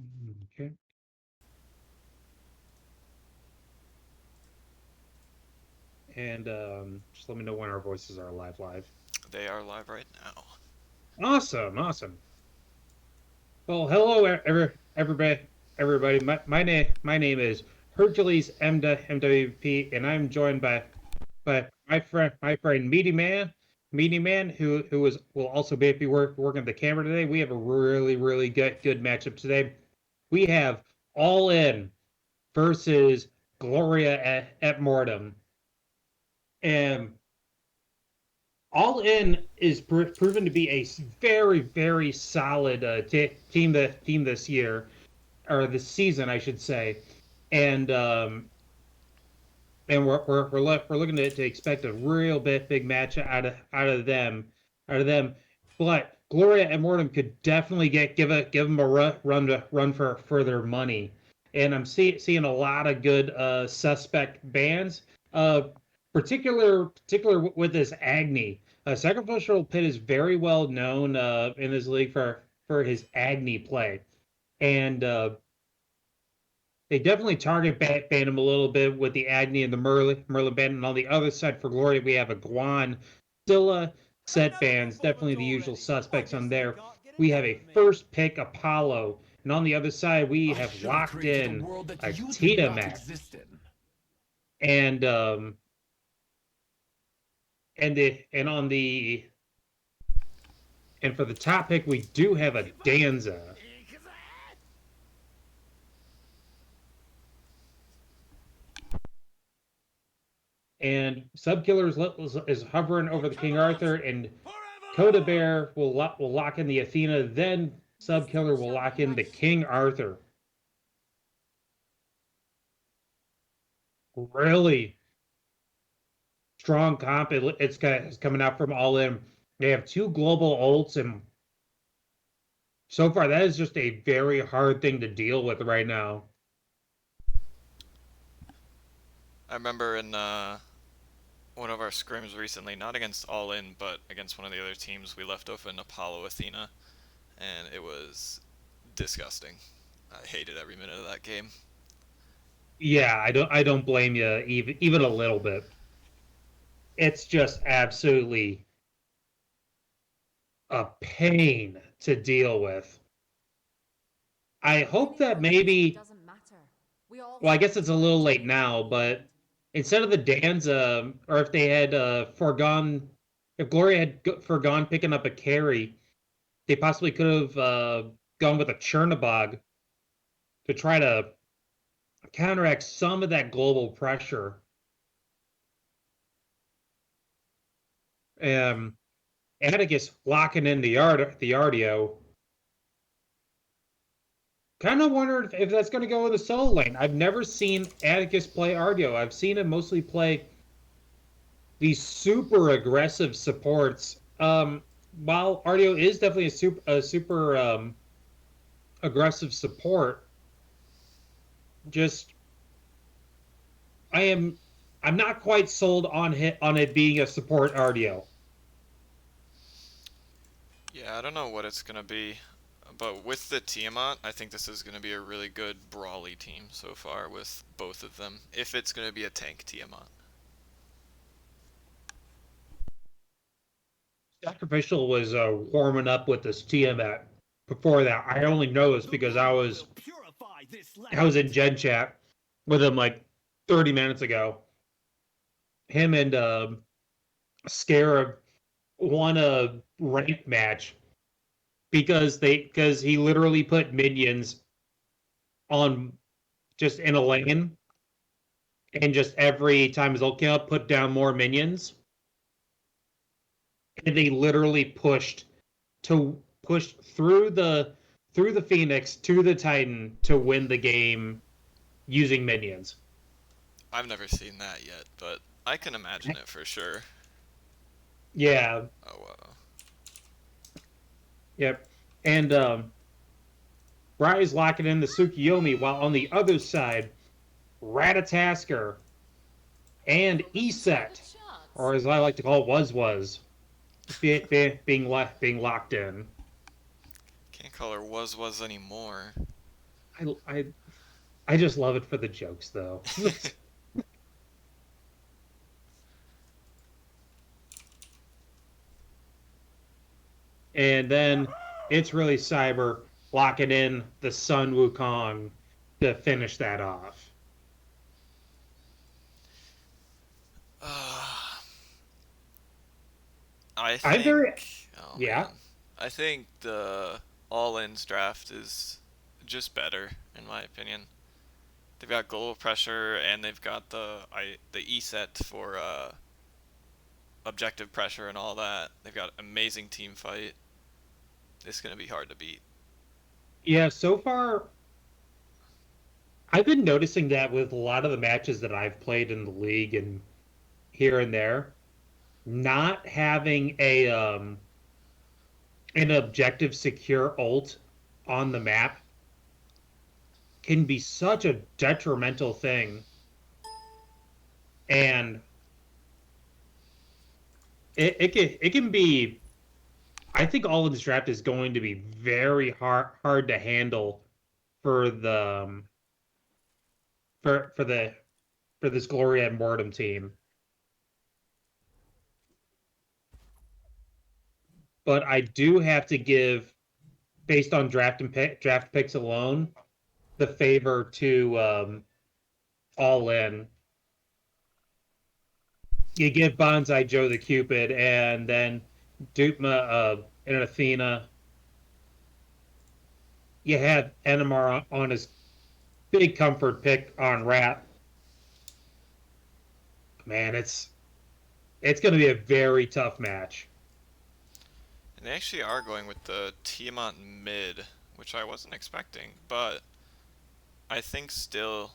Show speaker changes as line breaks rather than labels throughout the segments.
Okay. And just let me know when our voices are live.
They are live right now.
Awesome, awesome. Well, hello, everybody. My name is Hercules MWP, and I'm joined by my friend Meaty Man, who will also be working the camera today. We have a really good matchup today. We have All In versus Gloria at Mortem, and All In is proven to be a very solid team this year, or this season, I should say, and we're looking to expect a real big match out of them. But Gloria and Mortem could definitely give them a run for their money, and I'm seeing a lot of good suspect bands. Particular with this Agni. Sacrificial Pit is very well known in this league for his Agni play, and they definitely target ban him a little bit with the Agni and the Merlin ban. And on the other side for Glory, we have a Guan, Scylla set bans, definitely the usual suspects on there. We have a first pick Apollo, and on the other side we
I
have
should have
locked
created a
in
world that
a
you did not
Tiamat,
exist in.
and and on the and for the top pick we do have a Danza. And Subkiller is hovering over the King Arthur, and Coda Bear will lock in the Athena. Then Subkiller will lock in the King Arthur. Really strong comp. It's coming out from All In. They have two global ults, and so far that is just a very hard thing to deal with right now.
I remember in one of our scrims recently, not against All In, but against one of the other teams, we left open Apollo Athena, and it was disgusting. I hated every minute of that game.
Yeah, I don't blame you even a little bit. It's just absolutely a pain to deal with. I hope
Winning
that
or losing
maybe,
doesn't matter. We all
well, I
have
guess
to
it's a
try
little
and
late
join in
now,
in the
but
end.
instead of the Danza, or if they had foregone, if Gloria had foregone picking up a carry, they possibly could have gone with a Chernabog to try to counteract some of that global pressure. Um, Atticus locking in the Ardio. Kind of wondered if that's going to go in the solo lane. I've never seen Atticus play Ardio. I've seen him mostly play these super aggressive supports. While Ardio is definitely a super aggressive support, just I am I'm not quite sold on it being a support Ardio.
Yeah, I don't know what it's gonna be, but with the Tiamat, I think this is gonna be a really good brawly team so far with both of them. If it's gonna be a tank Tiamat.
Sacrificial was warming up with this Tiamat before that. I only know this
The
because
power will purify this
I was in
land.
Gen chat with him like 30 minutes ago. Him and Scarab won a ranked match because he literally put minions on just in a lane, and just every time his ult came up, put down more minions, and they literally pushed through the Phoenix to the Titan to win the game using minions.
I've never seen that yet, but I can imagine it for sure.
Yeah,
Oh wow.
yep. And Bry's locking in the Tsukiyomi, while on the other side, Ratatasker and Eset, or as I like to call it, was being locked in.
Can't call her was anymore.
I I just love it for the jokes though. And then it's really Cyber locking in the Sun Wukong to finish that off.
Uh, I
I'm very
think, oh
yeah.
man, I think the all-ins draft is just better in my opinion. They've got global pressure and they've got the E set for objective pressure and all that. They've got amazing team fight. It's gonna be hard to beat.
Yeah, so far I've been noticing that with a lot of the matches that I've played in the league and here and there, not having a an objective secure ult on the map can be such a detrimental thing. And it can be I think all of this draft is going to be very hard to handle for the for the for this Gloria and Mortem team. But I do have to give, based on draft picks alone, the favor to All In. You give Bonsai Joe the Cupid, and then Dupma and Athena. You have Enimar on his big comfort pick on Rat. Man, it's going to be a very tough match.
And they actually are going with the Tiamat mid, which I wasn't expecting, but I think still,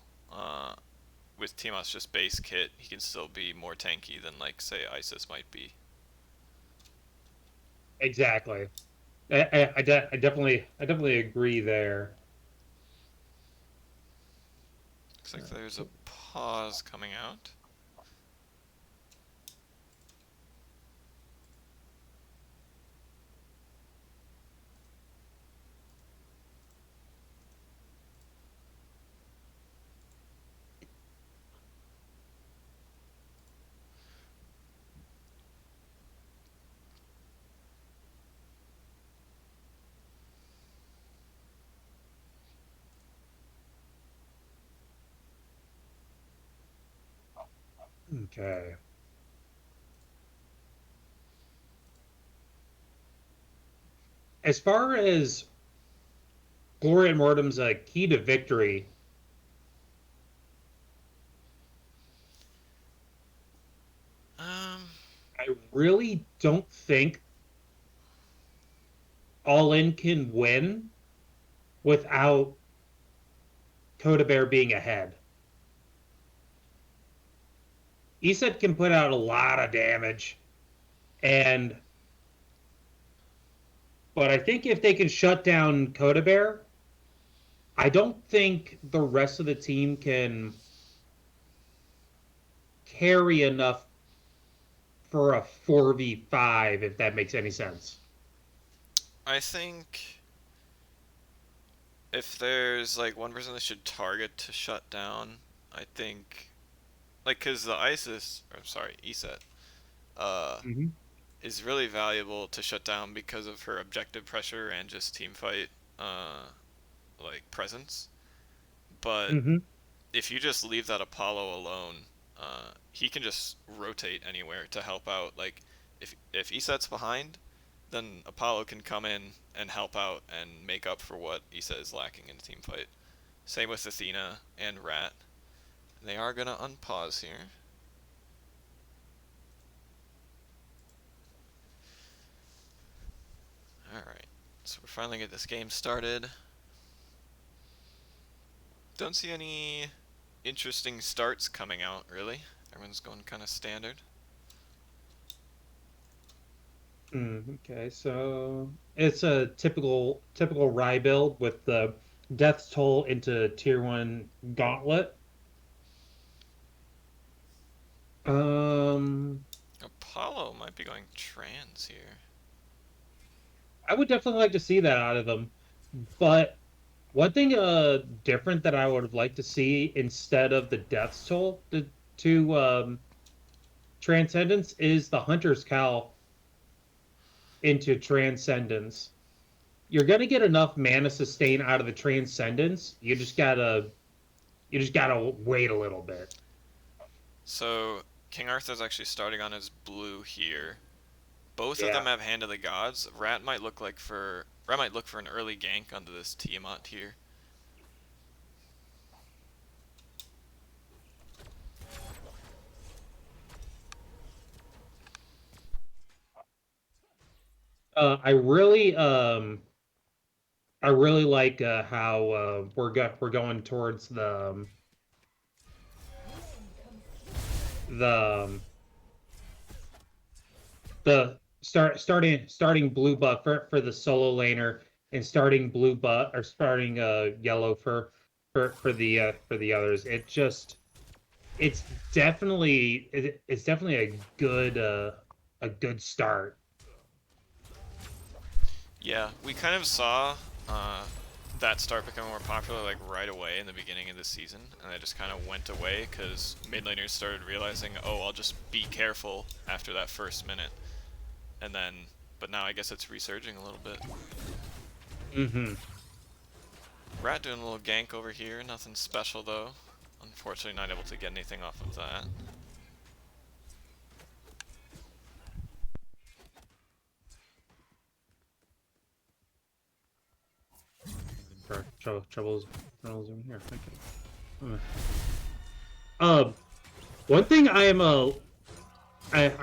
with Tiamat's just base kit, he can still be more tanky than like say Isis might be.
Exactly. I definitely agree there.
Looks like there's a pause coming out.
Okay. As far as Gloria and Mortem's key to victory,
Um,
I really don't think All In can win without Coda Bear being ahead. Iset can put out a lot of damage, and but I think if they can shut down Coda Bear, I don't think the rest of the team can carry enough for a 4v5, if that makes any sense.
I think if there's like one person that should target to shut down, I think like because the ISIS, or sorry, ESET, uh,
Mm-hmm.
is really valuable to shut down because of her objective pressure and just team fight, uh, like presence. But
Mm-hmm.
if you just leave that Apollo alone, he can just rotate anywhere to help out. Like if ESET's behind, then Apollo can come in and help out and make up for what ESET is lacking in a team fight. Same with Athena and Rat. They are gonna unpause here. Alright, so we're finally get this game started. Don't see any interesting starts coming out, really. Everyone's going kind of standard.
Okay, so it's a typical Rye build with the Death's Toll into Tier 1 Gauntlet. Um,
Apollo might be going trans here.
I would definitely like to see that out of them, but One thing different that I would have liked to see instead of the Death Toll to Transcendence is the Hunter's Cowl into Transcendence. You're gonna get enough mana sustain out of the Transcendence. You just gotta wait a little bit.
So King Arthur's actually starting on his blue here. Both of them
Yeah.
have Hand of the Gods. Rat might look for an early gank onto this Tiamat here.
Uh, I really um I really like how we're going towards the starting blue buff for the solo laner and starting blue buff or starting yellow for the others. It's it's definitely a good start.
Yeah, we kind of saw that start becoming more popular like right away in the beginning of the season, and it just kind of went away because mid laners started realizing, oh, I'll just be careful after that first minute, and then, but now I guess it's resurging a little bit.
Hmm.
Rat doing a little gank over here, nothing special though. Unfortunately, not able to get anything off of that.
Troubles in here. Okay. Uh, one thing I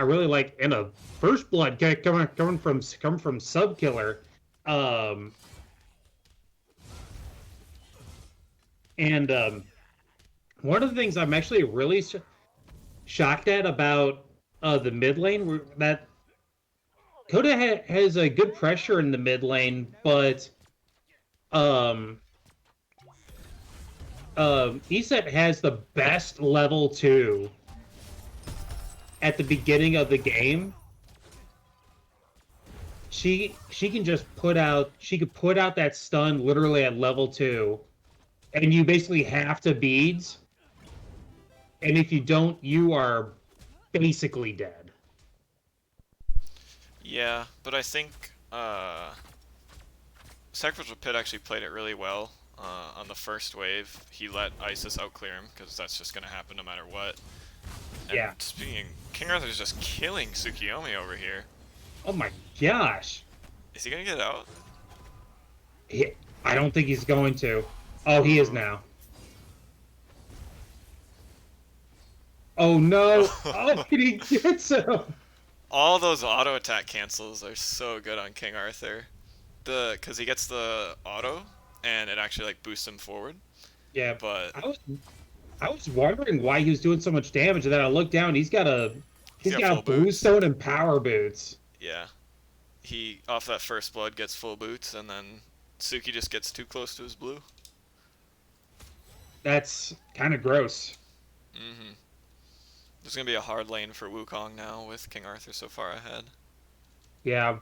really like in a first blood coming from Sub Killer, um, and one of the things I'm actually really shocked at about the mid lane that Coda has a good pressure in the mid lane, but um, ESET has the best level 2 at the beginning of the game. She can just put out that stun literally at level 2, and you basically have to beads, and if you don't, you are basically dead.
Yeah, but I think Sacrificial Pit actually played it really well. On the first wave, he let Isis outclear him, because that's just going to happen no matter what. And
Yeah.
speaking, King Arthur's just killing Tsukiyomi over here.
Oh my gosh.
Is he going to get out?
He, I don't think he's going to. Oh, he is
Ooh.
now. Oh no. Oh, he gets him.
All those auto attack cancels are so good on King Arthur. Because he gets the auto, and it actually like boosts him forward.
Yeah.
But
I was wondering why he was doing so much damage, and then I looked down.
he's
He's
got
got
full
a
boots.
bluestone and power boots.
Yeah, he off that first blood gets full boots, and then Suki just gets too close to his blue.
That's kind of gross.
Mm-hmm. There's gonna be a hard lane for Wukong now with King Arthur so far ahead.
Yeah,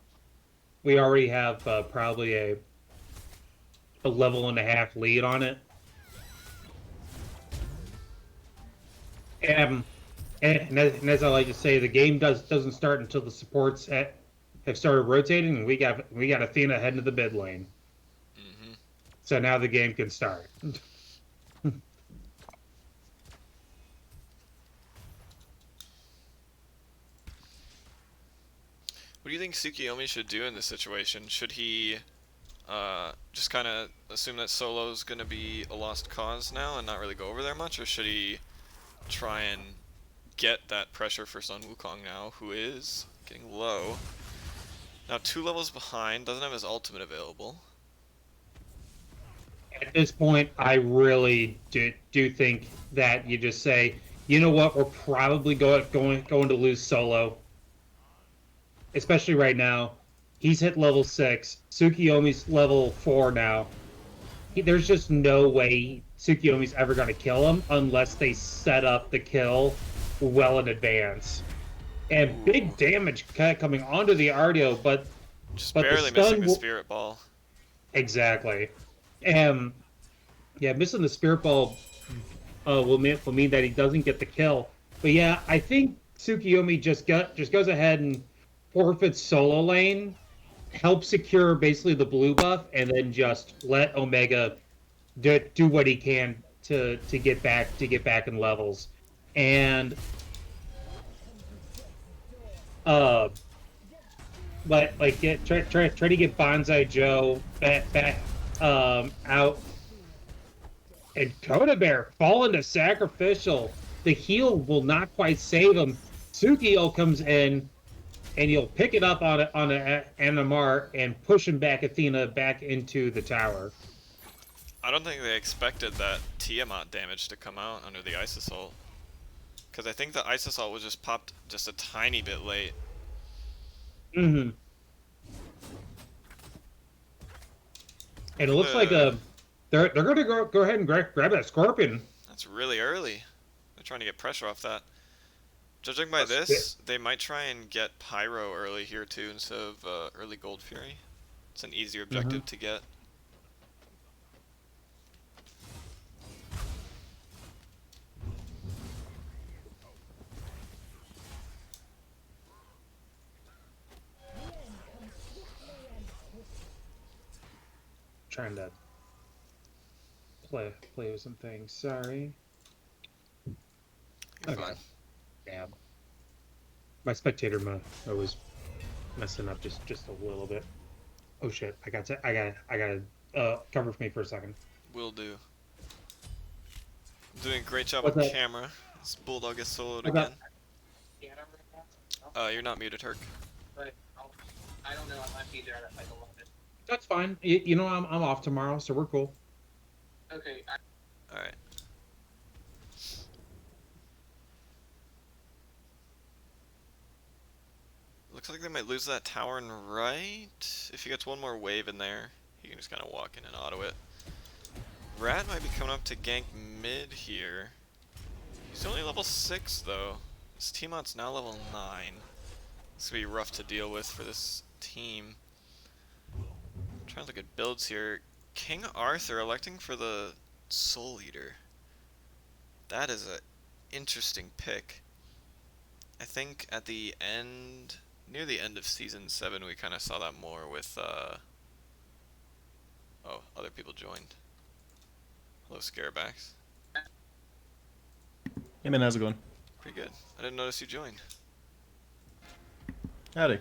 we already have probably a level and a half lead on it. Um, and as I like to say, the game doesn't start until the supports have started rotating, and we got Athena heading to the mid lane.
Mm-hmm.
So now the game can start.
What do you think Tsukiyomi should do in this situation? Should he just kind of assume that solo's gonna be a lost cause now and not really go over there much, or should he try and get that pressure for Sun Wukong now, who is getting low? Now 2 levels behind, doesn't have his ultimate available.
At this point, I really do think that you just say, you know what, we're probably going to lose solo, especially right now. He's hit level 6. Tsukiyomi's level 4 now. There's just no way Tsukiyomi's ever going to kill him unless they set up the kill well in advance. And big damage coming onto the Ardio,
Just
but the
barely missing
stun
the Spirit Ball.
exactly. And yeah, missing the spirit ball will mean that he doesn't get the kill. But yeah, I think Tsukiyomi just goes ahead and forfeits solo lane, helps secure basically the blue buff, and then just let Omega do what he can to get back in levels. And uh get try to get Bonsai Joe back out, and Coda Bear fall into sacrificial. The heal will not quite save him. Sukiel comes in and you'll pick it up on a NMR and push him back Athena back into the tower.
I don't think they expected that Tiamat damage to come out under the Ice Assault. Because I think the Ice Assault was just popped just a tiny bit late.
Mm-hmm. And it looks like they're going to go ahead and grab that Scorpion.
That's really early. They're trying to get pressure off that. Judging by this, they might try and get Pyro early here too instead of early Gold Fury. It's an easier objective to get.
Trying to play with some things. Sorry.
You're fine.
Yeah. My spectator mode was messing up just a little bit. Oh shit! I got cover for me for a second.
Will do. I'm doing a great job
What's
on
that?
camera. This Bulldog gets soloed
What's
again.
that?
You're not muted, Herc.
But I don't know. I might be there at like 11.
That's fine. You know I'm off tomorrow, so we're cool.
Okay.
Alright. Looks like they might lose that tower and right. If he gets one more wave in there, he can just kind of walk in and auto it. Rat might be coming up to gank mid here. He's only level 6 though. His Tiamat's now level 9. This will be rough to deal with for this team. I'm trying to look at builds here. King Arthur electing for the Soul Eater. That is a interesting pick. I think at the end, near the end of season 7, we kind of saw that more with oh, other people joined. Hello, Scarebacks.
Hey man, how's it going?
Pretty good. I didn't notice you joined.
Howdy.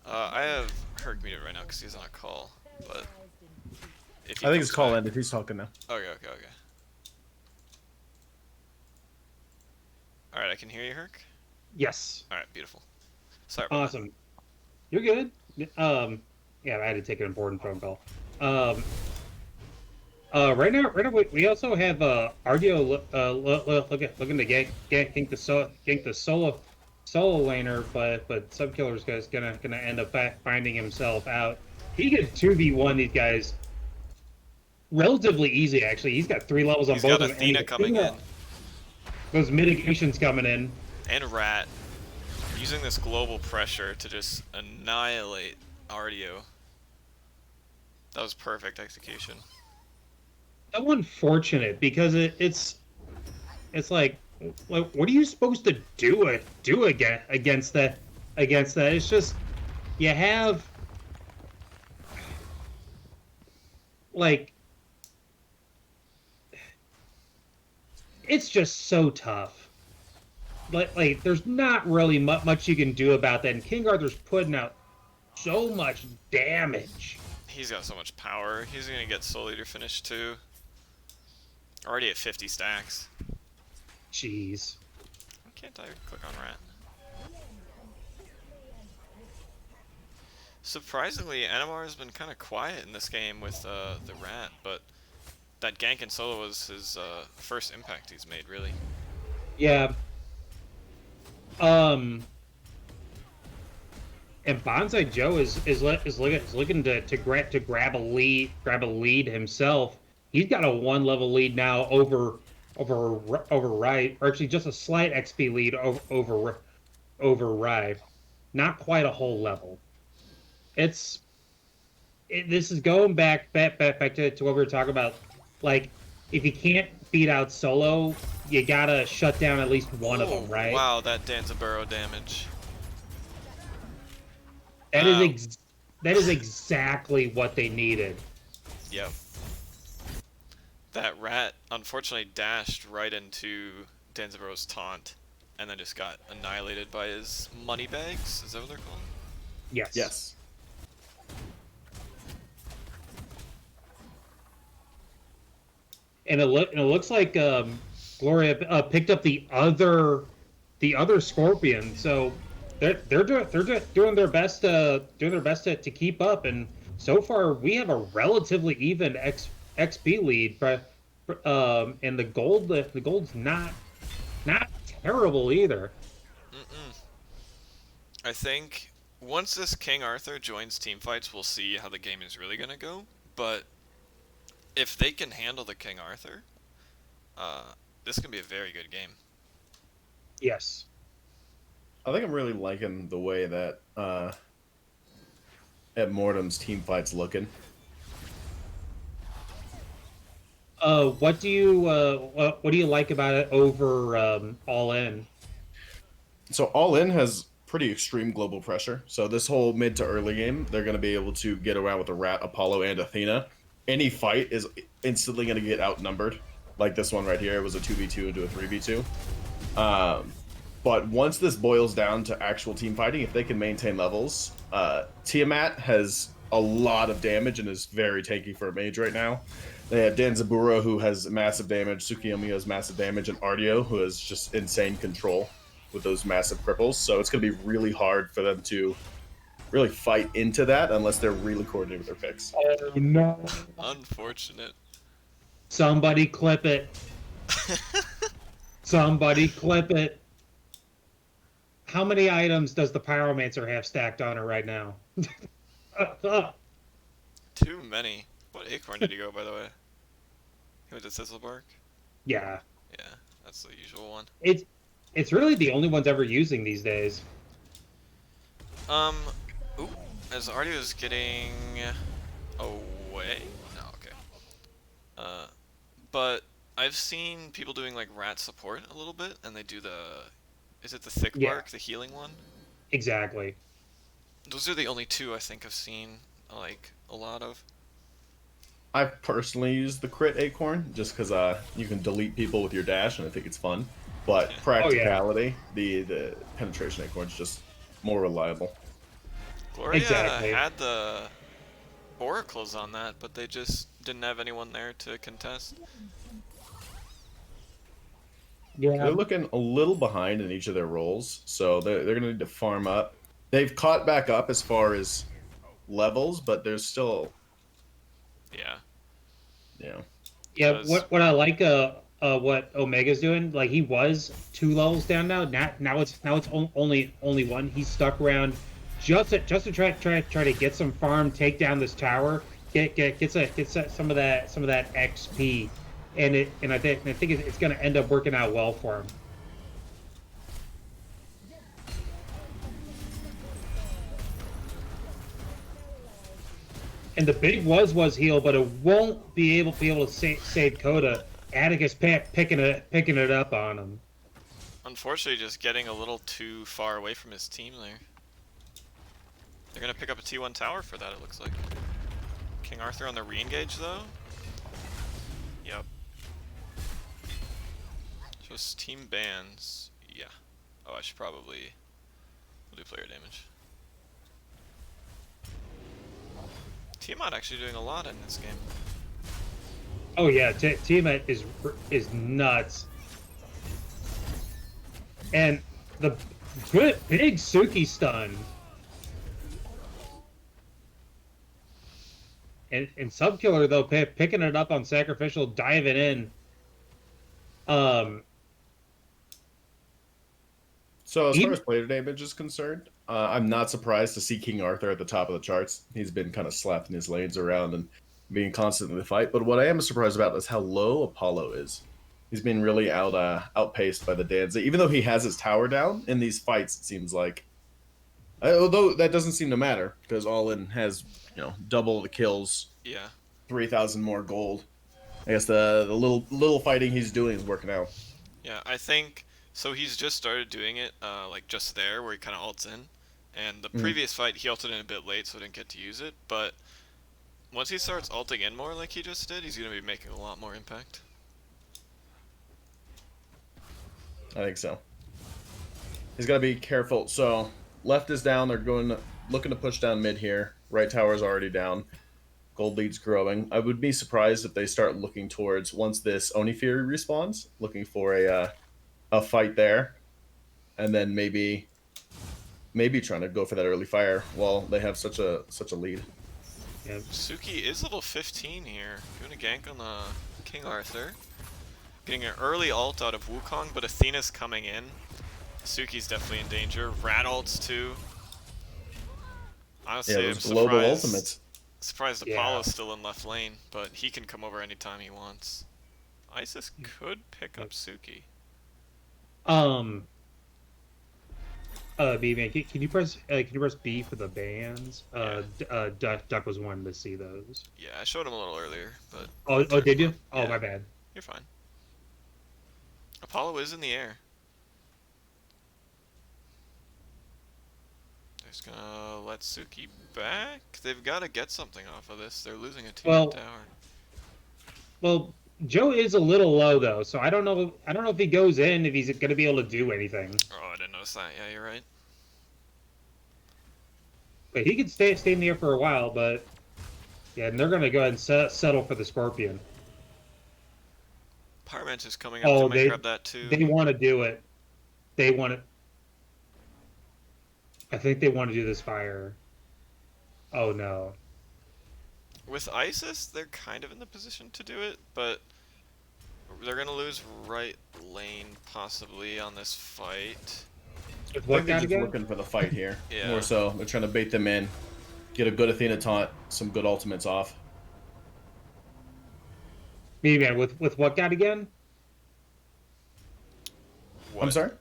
I have Herc muted right now because he's on a call, but if he
I think
comes
it's call
back-
ended. He's talking now.
Okay. Alright, I can hear you, Herc?
Yes.
Alright, beautiful. Sorry about
Awesome. You're good. Yeah, I had to take an important phone call. Right now we also have Ardio looking to gank the solo laner, but Subkiller's guy's gonna end up finding himself out. He gets 2v1 these guys relatively easy. Actually, he's got 3 levels on
He's
both
got
of them.
Athena coming in.
Those mitigations coming in.
And Rat using this global pressure to just annihilate Ardio. That was perfect execution.
So unfortunate because it's like what are you supposed to do against that? It's just you have like it's just so tough. Like there's not really much you can do about that. And King Arthur's putting out so much damage.
He's got so much power. He's gonna get Soul Eater finished too. Already at 50 stacks.
Jeez.
Why can't I click on Rat? Surprisingly, NMR has been kind of quiet in this game with the Rat, but that gank and solo was his first impact he's made, really.
Yeah. And Bonsai Joe is looking to grab a lead himself. He's got a 1 level lead now over Rye, or actually just a slight XP lead over Rye. Not quite a whole level. It's this is going back to what we were talking about. Like, if you can't beat out solo, you gotta shut down at least one of them, right?
Wow, that Danzaburo damage.
That is
Uh,
that is exactly what they needed.
Yep. That rat unfortunately dashed right into Danzaburo's taunt and then just got annihilated by his money bags. Is that what they're called?
Yes.
Yes.
And it looks like Gloria picked up the other scorpion. So they're doing their best to keep up. And so far we have a relatively even XP lead, but and the gold's not terrible either.
Mm-mm. I think once this King Arthur joins teamfights, we'll see how the game is really gonna go. But if they can handle the King Arthur, this can be a very good game.
Yes.
I think I'm really liking the way that at Mortem's team fight's looking.
What do you like about it over All In?
So All In has pretty extreme global pressure. So this whole mid to early game, they're going to be able to get around with the Rat, Apollo, and Athena. Any fight is instantly going to get outnumbered. Like this one right here, it was a 2v2 into a 3v2. But once this boils down to actual team fighting, if they can maintain levels, Tiamat has a lot of damage and is very tanky for a mage right now. They have Danzaburo, who has massive damage, Tsukiyomi has massive damage, and Ardio, who has just insane control with those massive cripples. So it's going to be really hard for them to really fight into that unless they're really coordinated with their picks.
Oh no!
Unfortunate.
Somebody clip it. Somebody clip it. How many items does the Pyromancer have stacked on her right now?
Too many. What acorn did he go, by the way? He went to Thistlebark?
Yeah.
Yeah, that's the usual one.
It's really the only ones ever using these days.
Ooh, as Artie was getting away? No, okay. But I've seen people doing like rat support a little bit, and they do is it the thick bark, the healing one?
Exactly.
Those are the only two I think I've seen, like, a lot of.
I've personally used the crit acorn just because you can delete people with your dash, and I think it's fun. But practicality, the penetration acorn is just more reliable.
Gloria
Exactly.
had the oracles on that, but they just didn't have anyone there to contest.
Yeah.
They're looking a little behind in each of their roles, so they're going to need to farm up. They've caught back up as far as levels, but there's still,
Yeah.
Yeah. What I like what Omega's doing, like he was 2 levels down now it's only one. He's stuck around just to try to get some farm, take down this tower, get some of that XP, and I think it's going to end up working out well for him. And the big was heal, but it won't be able to save Coda. Atticus picking it up on him.
Unfortunately, just getting a little too far away from his team there. They're gonna pick up a T1 tower for that, it looks like. King Arthur on the re-engage, though? Yep. Just team bans. Yeah. Oh, I should probably do player damage. Tiamat actually doing a lot in this game.
Oh yeah, Tiamat is nuts. And the big Suki stun. And Subkiller though picking it up on Sacrificial, diving in.
So as far as player damage is concerned, I'm not surprised to see King Arthur at the top of the charts. He's been kind of slapping his lanes around and being constant in the fight. But what I am surprised about is how low Apollo is. He's been really outpaced by the Danza, even though he has his tower down in these fights. It seems like, although that doesn't seem to matter because All In has double the kills,
Yeah.
3,000 more gold. I guess the little fighting he's doing is working out.
Yeah, I think so. He's just started doing it, like just there where he kind of ults in, and the previous fight he ulted in a bit late, so didn't get to use it. But once he starts ulting in more like he just did, he's gonna be making a lot more impact.
I think so. He's got to be careful. So left is down. They're looking to push down mid here. Right tower is already down. Gold lead's growing. I would be surprised if they start looking towards, once this Oni Fury respawns, looking for a fight there, and then maybe trying to go for that early fire while they have such a lead.
Yeah.
Suki is level 15 here, doing a gank on the King Arthur. Getting an early ult out of Wukong, but Athena's coming in. Suki's definitely in danger. Rat ults too. Honestly,
Yeah,
I'm
those global
surprised.
ultimates.
Surprised
Yeah.
Apollo's still in left lane, but he can come over anytime he wants. Isis could pick up Suki.
B-Man, can you press B for the bands? Duck was wanting to see those.
Yeah, I showed him a little earlier, but...
Oh, did you? Oh,
Yeah.
my bad.
You're fine. Apollo is in the air. They're just gonna let Suki back? They've got to get something off of this. They're losing a team
Well-
tower.
Well, Joe is a little low though, so I don't know. I don't know if he goes in if he's going to be able to do anything.
Oh, I didn't notice that. Yeah, you're right.
But he could stay in the air for a while. But yeah, and they're going to go ahead and settle for the Scorpion.
Pyromancer is coming up.
Oh,
They might
they
grab that too.
they want to do it. They want it. I think they want to do this fire. Oh no.
With Isis, they're kind of in the position to do it, but they're gonna lose right lane possibly on this fight.
With
I
what
think they're
guy
just
again?
looking for the fight here.
Yeah.
More so, they're trying to bait them in, get a good Athena taunt, some good ultimates off.
Me man, with what guy again?
What?
I'm sorry.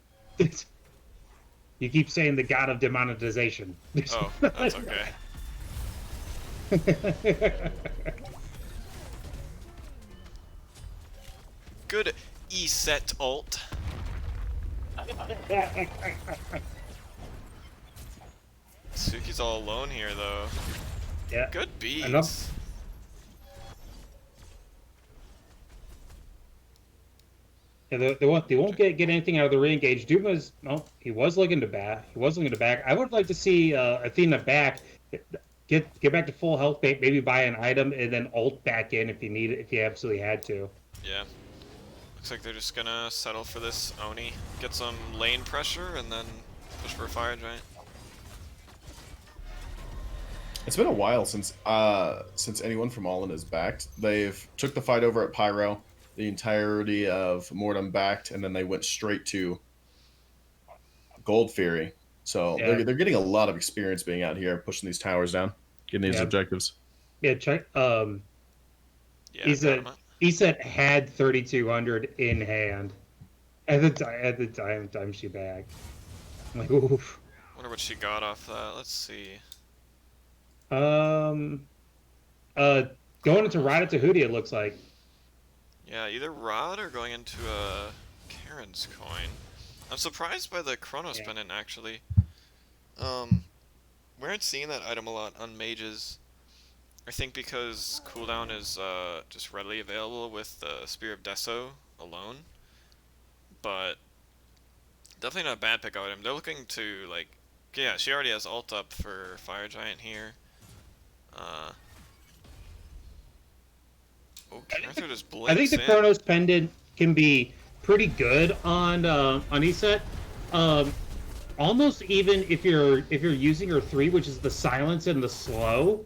You keep saying the god of demonetization.
Oh, that's okay. Good E-set ult. Suki's all alone here though.
Yeah.
Good beats.
Enough. Yeah, they won't get anything out of the re-engage. He was looking to back. I would like to see Athena back, get back to full health, maybe buy an item, and then ult back in if you absolutely had to.
Yeah. Looks like they're just gonna settle for this Oni, get some lane pressure, and then push for a fire giant.
It's been a while since anyone from All In is backed. They've took the fight over at Pyro, the entirety of Mortem backed, and then they went straight to Gold Fury. So
Yeah.
they're getting a lot of experience being out here, pushing these towers down, getting these
Yeah.
objectives.
Yeah, check.
Yeah, Paramount.
He said had 3,200 in hand at the time she bagged. I'm like, oof.
Wonder what she got off that. Let's see.
Going into Ride to Hootie, it looks like.
Yeah, either Rod or going into a Karen's coin. I'm surprised by the Chronos
Yeah.
pendant actually. We aren't seeing that item a lot on mages. I think because cooldown is just readily available with the Spear of Deso alone. But definitely not a bad pick item. They're looking to like, yeah, she already has ult up for Fire Giant here. Arthur just blinks
I think the
in.
Chronos pendant can be pretty good on ESET. Almost even if you're using her 3, which is the silence and the slow,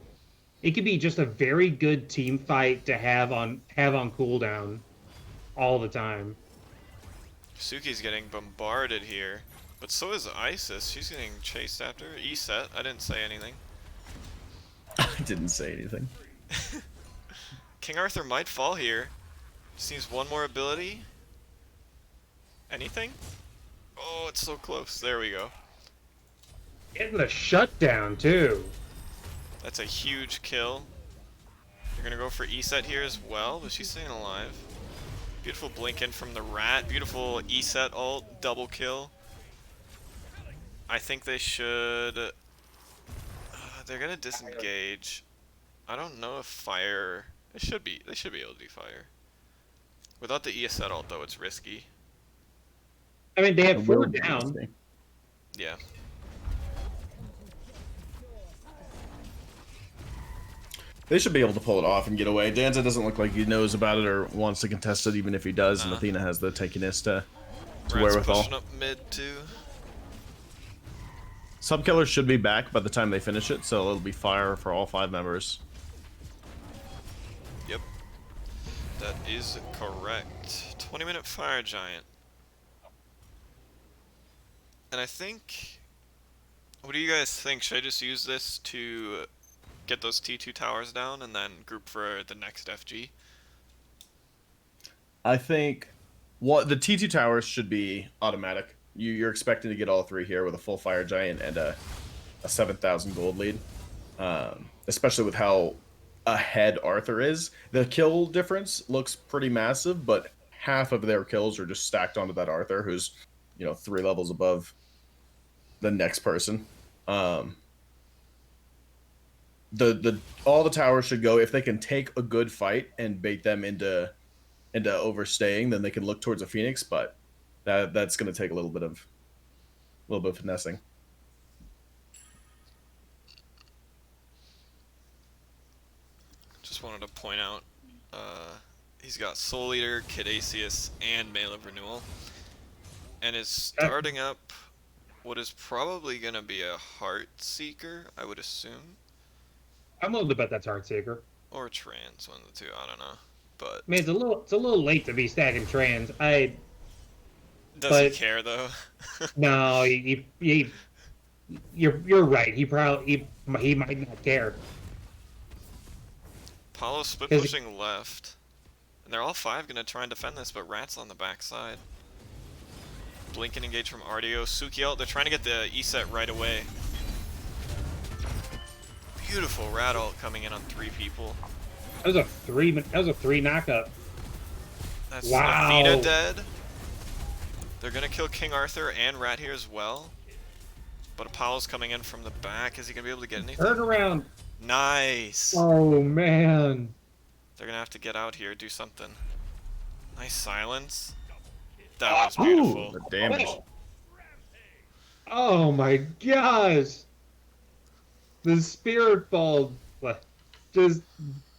it could be just a very good team fight to have on cooldown all the time.
Suki's getting bombarded here, but so is Isis. She's getting chased after. E-set. I didn't say anything.
I didn't say anything.
King Arthur might fall here. Just needs one more ability. Anything? Oh, it's so close. There we go.
Getting the shutdown too.
That's a huge kill. They're gonna go for E-set here as well, but she's staying alive. Beautiful blink in from the rat. Beautiful E-set ult, double kill. I think they should... they're gonna disengage. I don't know if fire... They should be able to do fire. Without the E-set ult though, it's risky.
I mean, they
It
have
will
four
be
down.
interesting.
Yeah.
They should be able to pull it off and get away. Danza doesn't look like he knows about it or wants to contest it, even if he does. And Athena has the tankiness to
Rat's
wherewithal.
pushing up mid too.
Subkiller should be back by the time they finish it, so it'll be fire for all 5 members.
Yep. That is correct. 20-minute fire giant. And I think... What do you guys think? Should I just use this to get those T2 towers down and then group for the next FG?
I think what the T2 towers should be automatic. You're expecting to get all 3 here with a full fire giant and a 7,000 gold lead. Especially with how ahead Arthur is. The kill difference looks pretty massive, but half of their kills are just stacked onto that Arthur, who's 3 levels above the next person. All the towers should go if they can take a good fight and bait them into overstaying, then they can look towards a Phoenix, but that's going to take a little bit of finessing.
Just wanted to point out, he's got Soul Eater, Caduceus, and Mail of Renewal, and is starting up what is probably going to be a Heart Seeker, I would assume.
I'm willing to bet that's Heartseeker.
Or Trans, one of the two, I don't know. But
I mean, it's a little late to be stacking trans.
does he care though?
No, you're right. He might not care.
Apollo's split pushing left. And they're all 5 gonna try and defend this, but Rat's on the backside. Blink and engage from RDO. Suki ult, they're trying to get the E-set right away. Beautiful Rat ult coming in on 3 people.
That was a 3 knockup.
That's
wow.
Athena dead. They're gonna kill King Arthur and Rat here as well. But Apollo's coming in from the back. Is he gonna be able to get anything?
Turn around.
Nice.
Oh man.
They're gonna have to get out here, do something. Nice silence. That was beautiful.
The damage.
Oh my gosh. The Spirit Ball just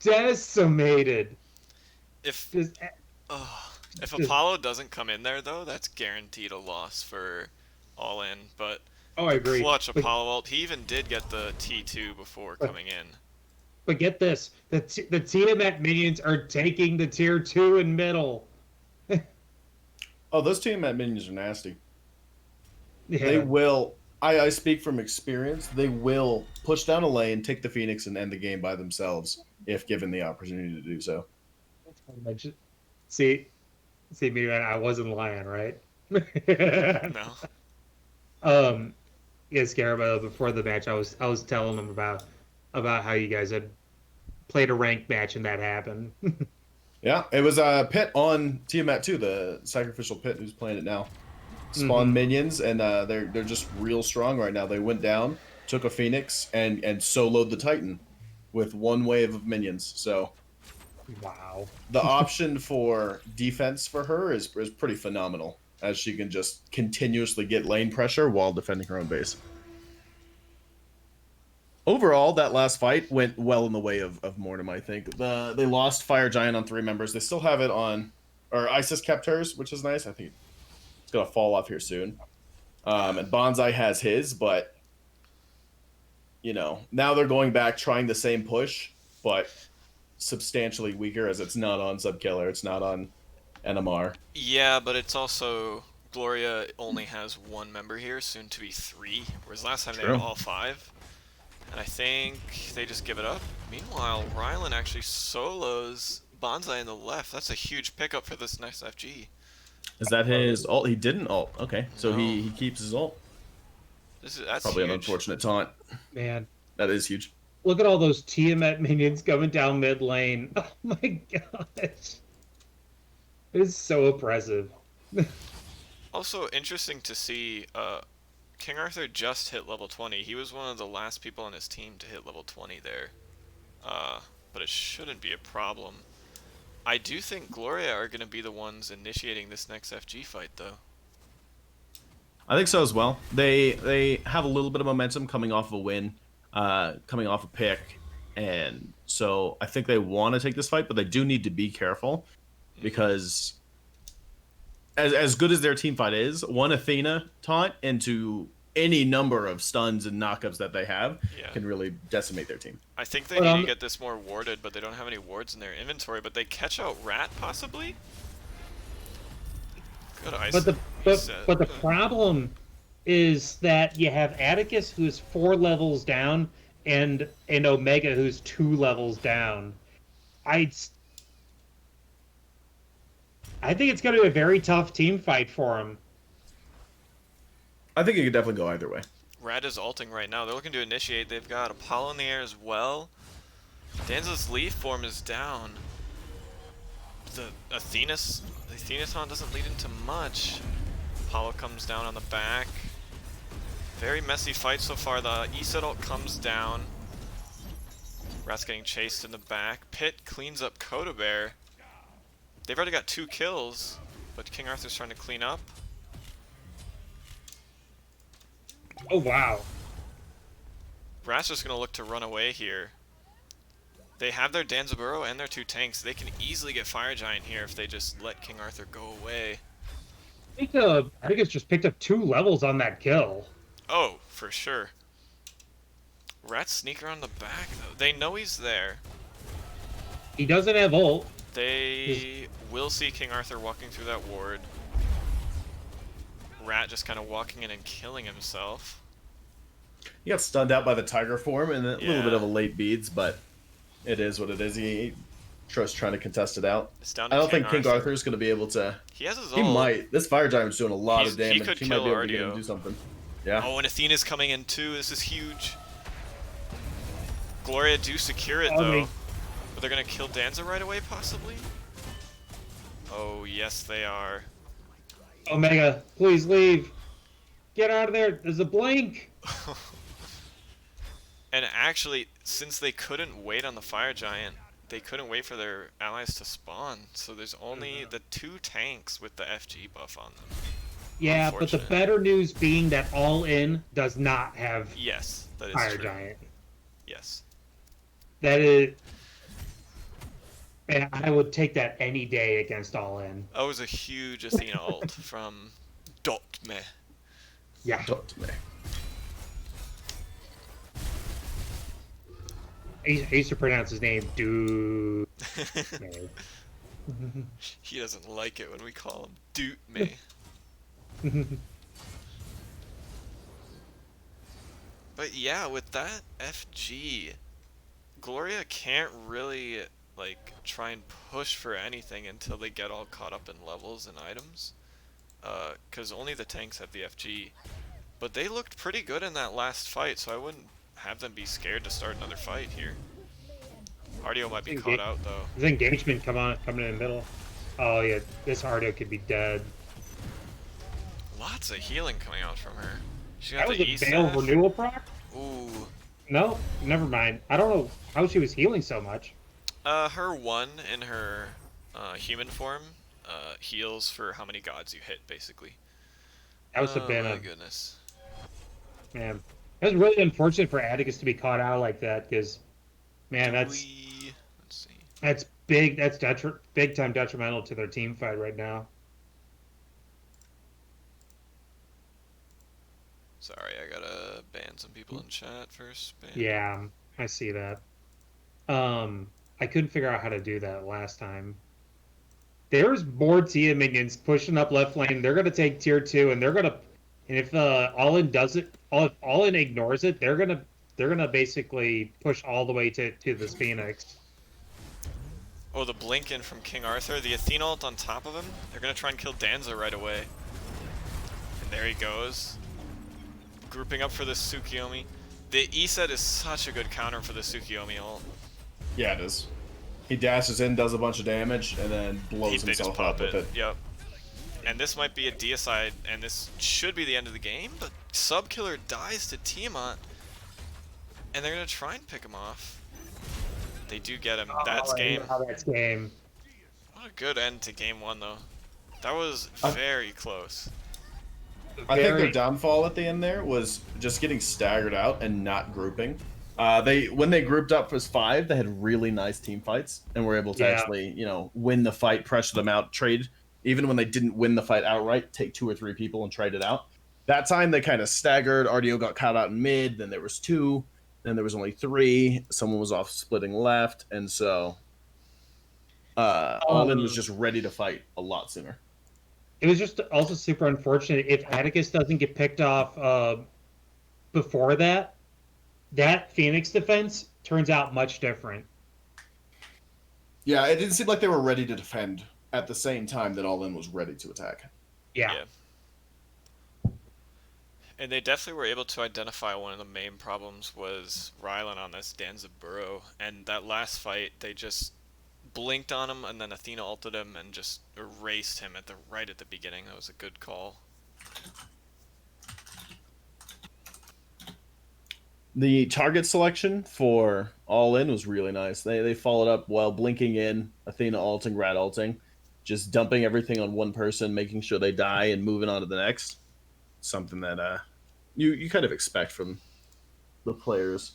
decimated.
If
Just,
Apollo doesn't come in there though, that's guaranteed a loss for All In. But
I agree.
clutch Apollo ult. He even did get the T2 before coming in.
But get this, the Tiamat minions are taking the tier 2 in middle.
Oh, those Tiamat minions are nasty.
Yeah.
They will. I speak from experience. They will push down a lane, take the Phoenix, and end the game by themselves if given the opportunity to do so.
See, me, man, I wasn't lying, right?
No.
Yes, Garabo, before the match, I was telling them about how you guys had played a ranked match and that happened.
Yeah, it was a pit on Tiamat too, the sacrificial pit who's playing it now. Spawn minions, and they're just real strong right now. They went down, took a Phoenix, and soloed the Titan with 1 wave of minions. So,
wow.
The option for defense for her is pretty phenomenal, as she can just continuously get lane pressure while defending her own base. Overall, that last fight went well in the way of Mortem, I think. They lost Fire Giant on 3 members. They still have it on... Or Isis kept hers, which is nice. I think it's going to fall off here soon. And Bonsai has his, but... now they're going back, trying the same push, but substantially weaker, as it's not on Subkiller. It's not on NMR.
Yeah, but it's also... Gloria only has 1 member here, soon to be 3. Whereas last time they had all 5. And I think they just give it up. Meanwhile, Rylan actually solos Bonsai in the left. That's a huge pickup for this next FG.
Is that his ult? He didn't ult. Okay, so he keeps his ult.
That's
probably
huge.
an unfortunate taunt.
Man.
That is huge.
Look at all those Tiamat minions coming down mid lane. Oh my gosh. It is so oppressive.
Also interesting to see, King Arthur just hit level 20. He was one of the last people on his team to hit level 20 there. But it shouldn't be a problem. I do think Gloria are going to be the ones initiating this next FG fight, though.
I think so as well. They have a little bit of momentum coming off of a win, coming off a pick, and so I think they want to take this fight, but they do need to be careful because as good as their team fight is, one Athena taunt into any number of stuns and knockups that they have can really decimate their team.
I think they need to get this more warded, but they don't have any wards in their inventory. But they catch out Rat, possibly? Good ice.
But the problem is that you have Atticus, who's 4 levels down, and Omega, who's 2 levels down. I think it's going to be a very tough team fight for him.
I think it could definitely go either way.
Rat is ulting right now. They're looking to initiate. They've got Apollo in the air as well. Danza's leaf form is down. The Athenaton doesn't lead into much. Apollo comes down on the back. Very messy fight so far. The Iset ult comes down. Rat's getting chased in the back. Pit cleans up Coda Bear. They've already got 2 kills, but King Arthur's trying to clean up.
Oh, wow.
Rat's just going to look to run away here. They have their Danzaburo and their 2 tanks. They can easily get Fire Giant here if they just let King Arthur go away.
I think it's just picked up 2 levels on that kill.
Oh, for sure. Rats sneak around the back, though. They know he's there.
He doesn't have ult.
They will see King Arthur walking through that ward. Rat just kind of walking in and killing himself.
He got stunned out by the tiger form and a little bit of a late beads, but it is what it is. He just trying to contest it out.
It's down to
I don't think
King
King Arthur is going to be able to.
He has his
He
ult.
might. This Fire Giant's doing a lot of damage.
He could
might
kill
be able to get him
Ardio.
to do something. Yeah.
Oh, and Athena's coming in too. This is huge. Gloria do secure it,
Oh,
though.
they-
But they're going to kill Danza right away, possibly? Oh, yes, they are.
Omega, please leave. Get out of there. There's a blink.
And actually, since they couldn't wait on the Fire Giant, they couldn't wait for their allies to spawn. So there's only the 2 tanks with the FG buff on them.
Yeah, but the
Unfortunate.
better news being that All In does not have
Yes, that is
Fire
true.
Giant.
Yes.
That is... And I would take that any day against All In.
That was a huge Athena ult from Dotme.
Yeah. I used to pronounce his name, dude.
He doesn't like it when we call him Dotme. But yeah, with that FG, Gloria can't really like try and push for anything until they get all caught up in levels and items, because only the tanks have the FG. But they looked pretty good in that last fight, so I wouldn't have them be scared to start another fight here. Ardio might be caught out though.
His engagement coming in the middle. Oh yeah, this Ardio could be dead.
Lots of healing coming out from her. She
That
got
was
the
a
E-staff.
Veil renewal proc?
Ooh.
No, never mind. I don't know how she was healing so much.
Her 1 in her human form heals for how many gods you hit, basically.
That was been
my
a
goodness.
man. It was really unfortunate for Atticus to be caught out like that, because, man,
Let's see.
that's big. That's big time detrimental to their team fight right now.
Sorry, I gotta ban some people in chat for spam.
Yeah, I see that. I couldn't figure out how to do that last time. There's more Tia minions pushing up left lane. They're gonna take tier 2, and if All In does it, if All In ignores it, they're gonna basically push all the way to this Phoenix.
Oh, the blink in from King Arthur, the Athena ult on top of him. They're gonna try and kill Danza right away. And there he goes. Grouping up for this Tsukiyomi. The E set is such a good counter for the Tsukiyomi ult.
Yeah, it is. He dashes in, does a bunch of damage, and then blows
They just
himself
pop
up with it.
Yep. And this might be a deicide, and this should be the end of the game, but Subkiller dies to Tiamat, and they're gonna try and pick him off. They do get him. That's game.
That's game.
What a good end to game 1, though. That was very close.
I think their downfall at the end there was just getting staggered out and not grouping. When they grouped up as 5, they had really nice team fights and were able to actually, win the fight, pressure them out, trade. Even when they didn't win the fight outright, take 2 or 3 people and trade it out. That time they kind of staggered. RDO got caught out in mid. Then there was 2. Then there was only 3. Someone was off splitting left, and so All In was just ready to fight a lot sooner.
It was just also super unfortunate if Atticus doesn't get picked off before that. That Phoenix defense turns out much different.
Yeah, it didn't seem like they were ready to defend at the same time that All In was ready to attack.
Yeah.
And they definitely were able to identify one of the main problems was Rylan on this Danzaburo. And that last fight, they just blinked on him, and then Athena ulted him and just erased him right at the beginning. That was a good call.
The target selection for All In was really nice. They followed up while blinking in, Athena ulting, Rat ulting, just dumping everything on one person, making sure they die and moving on to the next. Something that you kind of expect from the players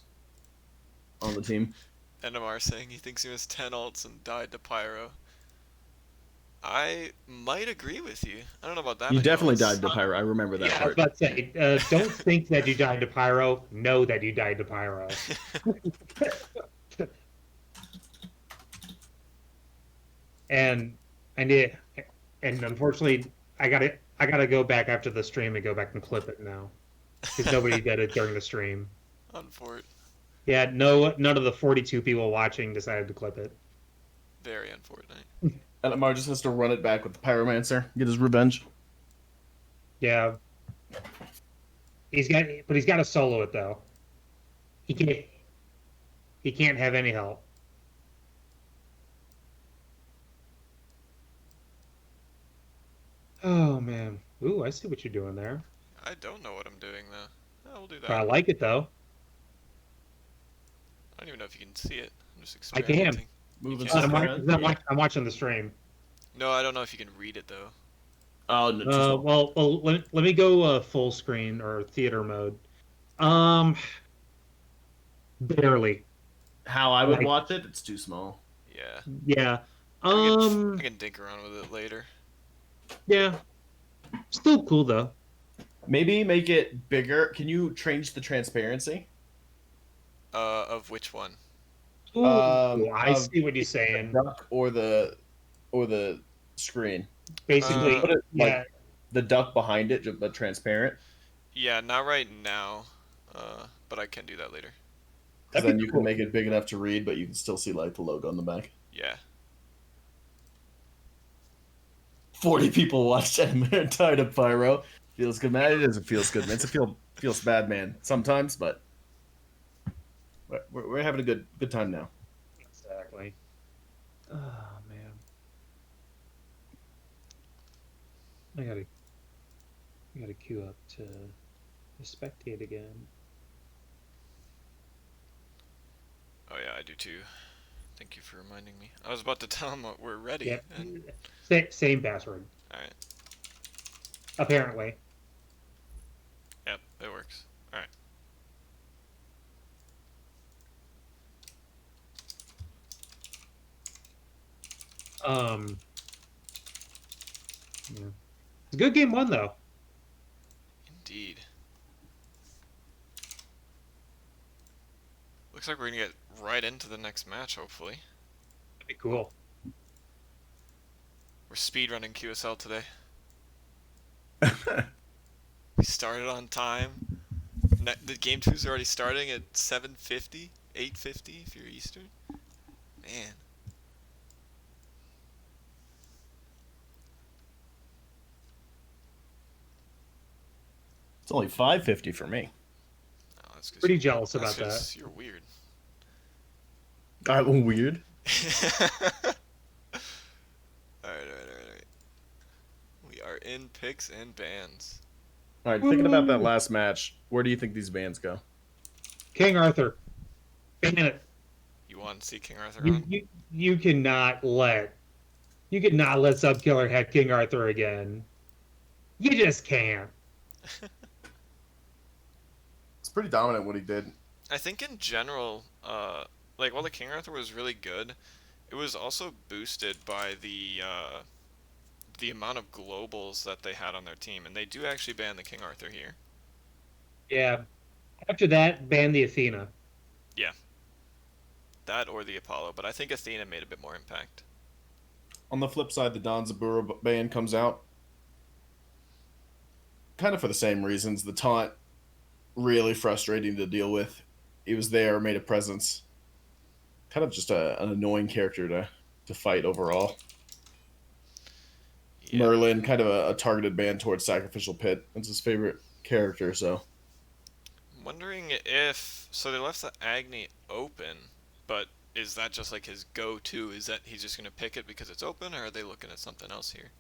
on the team.
NMR saying he thinks he missed 10 ults and died to Pyro. I might agree with you. I don't know about that.
You definitely died to Pyro. I remember that
I was
part.
about to say, don't think that you died to Pyro. Know that you died to Pyro. and unfortunately, I gotta go back after the stream and go back and clip it now because nobody did it during the stream.
Unfort.
Yeah, none of the 42 people watching decided to clip it.
Very unfortunate.
And Amar just has to run it back with the Pyromancer, get his revenge.
Yeah. He's got to solo it though. He can't have any help. Oh man. Ooh, I see what you're doing there.
I don't know what I'm doing though. I'll do that.
But I like it though.
I don't even know if you can see it. I'm just
I can.
experimenting.
Moving
can't.
stuff
I'm watching the stream.
No, I don't know if you can read it though.
Oh, no,
well, let me go full screen or theater mode. Barely.
how I would watch it, it's too small.
Yeah.
Yeah.
I can dink around with it later.
Yeah. Still cool though.
Maybe make it bigger. Can you change the transparency?
Of which one?
Ooh, I
of
see what you're saying.
Duck or the screen.
Basically,
Put it,
yeah.
like, the duck behind it, but transparent.
Yeah, not right now. But I can do that later.
Because
That'd
then
be
you
cool.
can make it big enough to read, but you can still see like the logo on the back.
Yeah.
40 people watched anime and died of Pyro. Feels good, man. It doesn't feel good, man. Feels bad, man. Sometimes, but we're having a good time now.
Exactly. Oh man. I gotta queue up to spectate again.
Oh yeah, I do too. Thank you for reminding me. I was about to tell him we're ready.
Yeah.
And...
Same password.
Alright.
Apparently.
Yep, it works. Alright.
Yeah. It's a good game one though.
Indeed. Looks like we're gonna get right into the next match, hopefully.
That'd be cool.
We're speedrunning QSL today. We started on time. The game 2's already starting at 7:50, 8:50 if you're Eastern. Man.
It's only 5:50 for me.
Oh, That's 'cause
Pretty
you're,
jealous
that's
about that.
'cause you're weird.
I'm weird.
Alright. We are in picks and bans.
All right, thinking about that last match, where do you think these bans go?
King Arthur, ban it.
You want to see King Arthur
You
on?
you you cannot let Subkiller have King Arthur again. You just can't.
It's pretty dominant what he did.
I think in general, like while the King Arthur was really good, it was also boosted by the amount of globals that they had on their team, and they do actually ban the King Arthur here.
Yeah. After that, ban the Athena.
Yeah. That or the Apollo, but I think Athena made a bit more impact.
On the flip side, the Danzaburo ban comes out. Kind of for the same reasons. The taunt, really frustrating to deal with. He was there, made a presence. Kind of just an annoying character to fight overall.
Yeah.
Merlin, kind of a targeted ban towards Sacrificial Pit. That's his favorite character, so.
I'm wondering if so they left the Agni open, but is that just like his go-to? Is that he's just gonna pick it because it's open, or are they looking at something else here?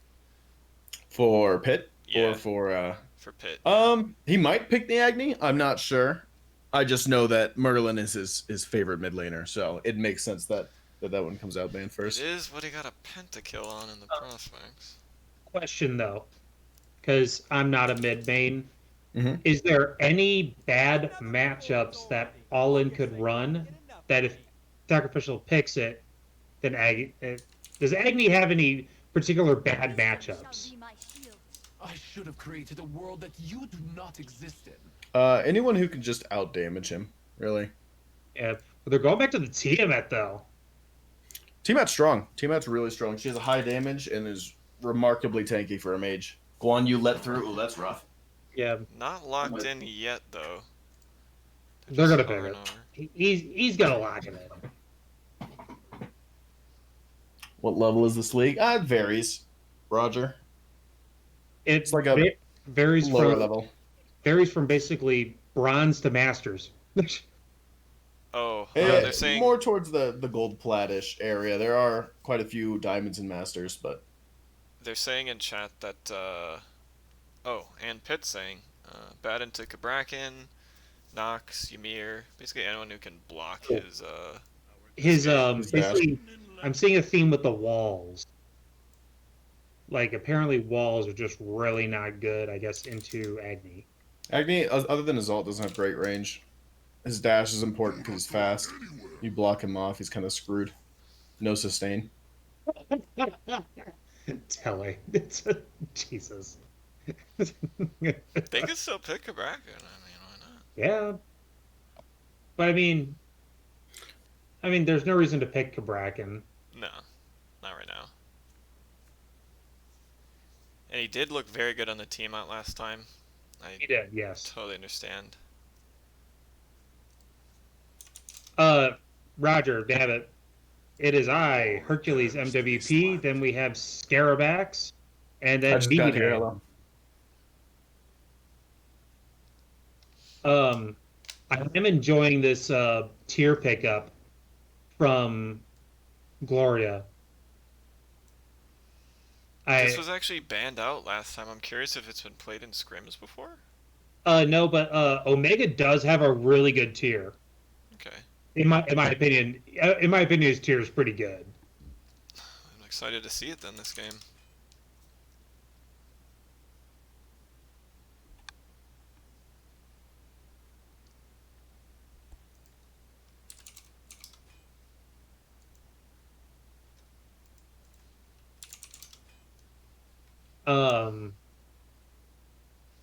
For Pit?
Yeah.
Or for
For Pit.
he might pick the Agni. I'm not sure. I just know that Merlin is his favorite mid laner, so it makes sense that one comes out banned first.
It is what he got a pentakill on in the prospects.
Question though, because I'm not a mid main.
Mhm.
Is there any bad matchups that All In could run that if Sacrificial picks it, then does Agni have any particular bad matchups?
I should have created a world that you do not exist in.
Anyone who can just out damage him, really.
Yeah, but they're going back to the Tiamat though.
Tiamat's strong. Tiamat's really strong. She has a high damage and is remarkably tanky for a mage. Guan Yu let through. Ooh, that's rough.
Yeah,
Not locked in yet though.
they're gonna
Just
pick
hovering
it.
over.
He's gonna lock it in.
What level is this league? It varies. Roger.
It's
like a
varies
Lower
from
level.
varies from basically bronze to masters.
Oh,
Yeah,
they're saying
more towards the gold platish area. There are quite a few diamonds and masters, but
they're saying in chat that oh, and Pitt saying bad into Kabrakan, Nox, Ymir, basically anyone who can block his
His
His dash.
basically, I'm seeing a theme with the walls. Like apparently walls are just really not good. I guess into Agni.
Agni, other than his ult, doesn't have great range. His dash is important because he's fast. You block him off, he's kind of screwed. No sustain.
Telling. Jesus.
They could still pick Kabrakan. I mean, why not?
Yeah. But I mean, there's no reason to pick Kabrakan.
No, not right now. And he did look very good on the team out last time.
He did, yes.
Totally understand.
Roger, damn it. It is I, Hercules MWP, then we have Scarabax, and then BB. I am enjoying this tier pickup from Gloria.
This was actually banned out last time. I'm curious if it's been played in scrims before.
No, but Omega does have a really good tier.
Okay.
In my opinion, his tier is pretty good.
I'm excited to see it then this game.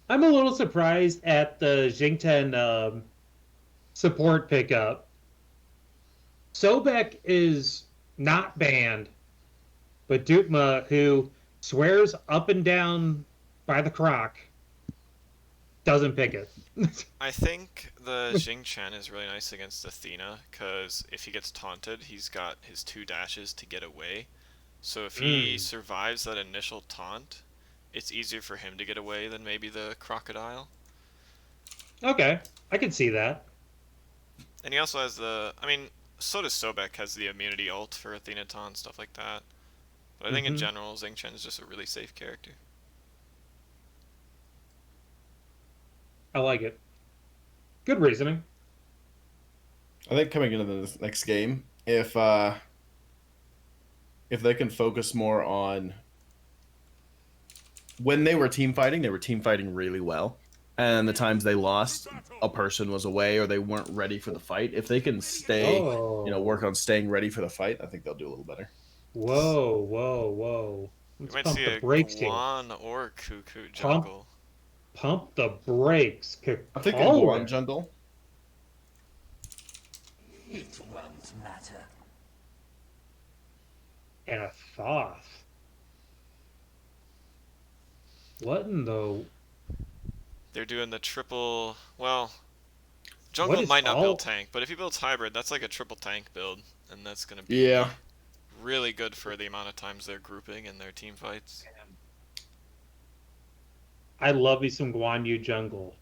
I'm a little surprised at the Jingten support pickup. Sobek is not banned, but Dukma, who swears up and down by the croc, doesn't pick it.
I think the Jing Chen is really nice against Athena, because if he gets taunted, he's got his 2 dashes to get away. So if he survives that initial taunt, it's easier for him to get away than maybe the crocodile.
Okay, I can see that.
And he also has the. I mean, so does Sobek has the immunity ult for Athena Taunt, stuff like that. But I think in
Mhm.
general, Xing Chen is just a really safe character.
I like it. Good reasoning.
I think coming into the next game, if they can focus more on when they were team fighting really well. And the times they lost, a person was away or they weren't ready for the fight. If they can stay, work
Oh.
on staying ready for the fight, I think they'll do a little better.
Whoa, whoa, whoa.
We
Let's
might
pump
see
the
a
brakes here.
Guan or Cuckoo
Pump
jungle.
pump the brakes.
I'm thinking Guan
Color
jungle.
It won't matter.
and a Thoth. What in the
They're doing the triple. Well,
what
jungle
is
might not
all
build tank, but if he builds hybrid, that's like a triple tank build, and that's gonna be
Yeah.
really good for the amount of times they're grouping in their team fights.
I love me some Guan Yu jungle.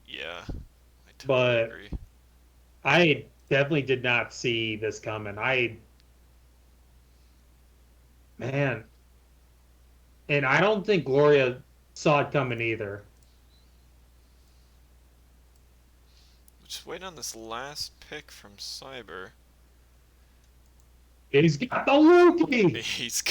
Yeah, I totally
But
agree.
I definitely did not see this coming. Man, and I don't think Gloria saw it coming either.
Just waiting on this last pick from Cyber.
He's got the Loki.
He's.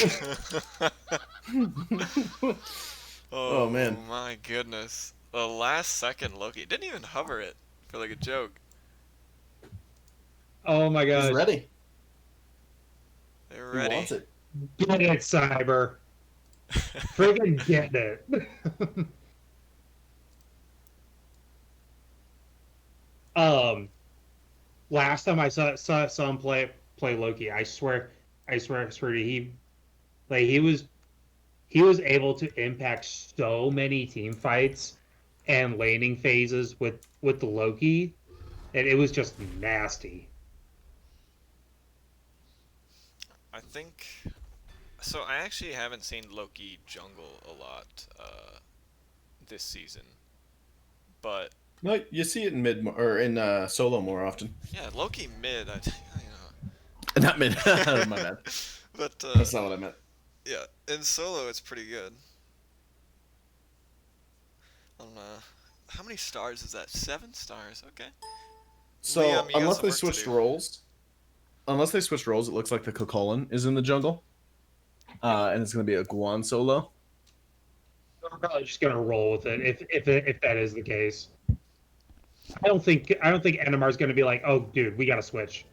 Oh, man.
My goodness. The last second Loki didn't even hover it for like a joke.
Oh my
He's
gosh.
ready.
They're
He
ready.
wants it.
Get it, Cyber. Friggin' get it. Last time I saw him play Loki, I swear, he was able to impact so many team fights and laning phases with the Loki, and it was just nasty.
I think. So I actually haven't seen Loki jungle a lot this season, but
No, you see it in or in solo more often.
yeah, Loki mid. You
Not mid. My bad.
know. But
That's not what I meant.
yeah, in solo it's pretty good. How many stars is that? 7 stars. Okay.
So
Liam, you got
unless
some
they
work to
switched
do.
roles, it looks like the Kokolin is in the jungle, and it's going to be a Guan solo.
We're probably just gonna roll with it if that is the case. I don't think Enemar's gonna be like, oh dude, we gotta switch.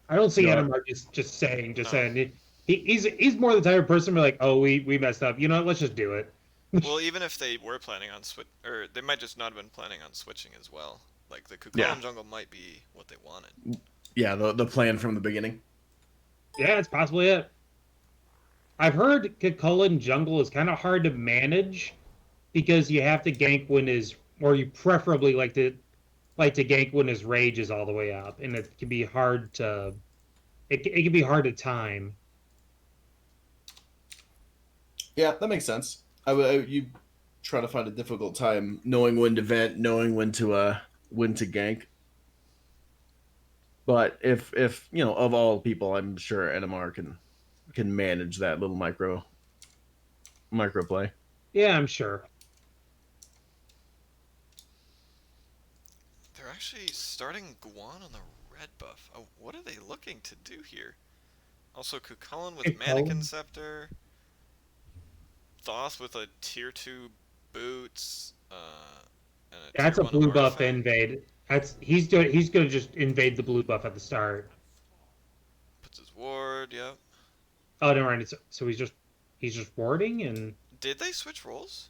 I don't see
No.
Enemar just saying
No.
he's more the type of person to be like, oh we messed up. You know what, let's just do it.
Well, even if they were planning on switch, or they might just not have been planning on switching as well. Like the Kukulkan
Yeah.
jungle might be what they wanted.
Yeah, the plan from the beginning.
Yeah, it's possibly it. I've heard Cullen jungle is kind of hard to manage because you have to gank when or you preferably like to gank when his rage is all the way up, and it can be hard to it can be hard to time.
Yeah, that makes sense. You try to find a difficult time knowing when to vent, knowing when to gank. But if of all people, I'm sure NMR can manage that little micro play.
Yeah, I'm sure.
They're actually starting Guan on the red buff. Oh, what are they looking to do here? Also, Kukulkan with
Kukulkan.
Mannequin Scepter. Thoth with a tier 2 boots. And a
That's
tier
a
1
blue buff
artifact.
invade. He's gonna just invade the blue buff at the start.
Puts his ward. Yep.
Oh, never mind. So he's just warding, and
Did they switch roles?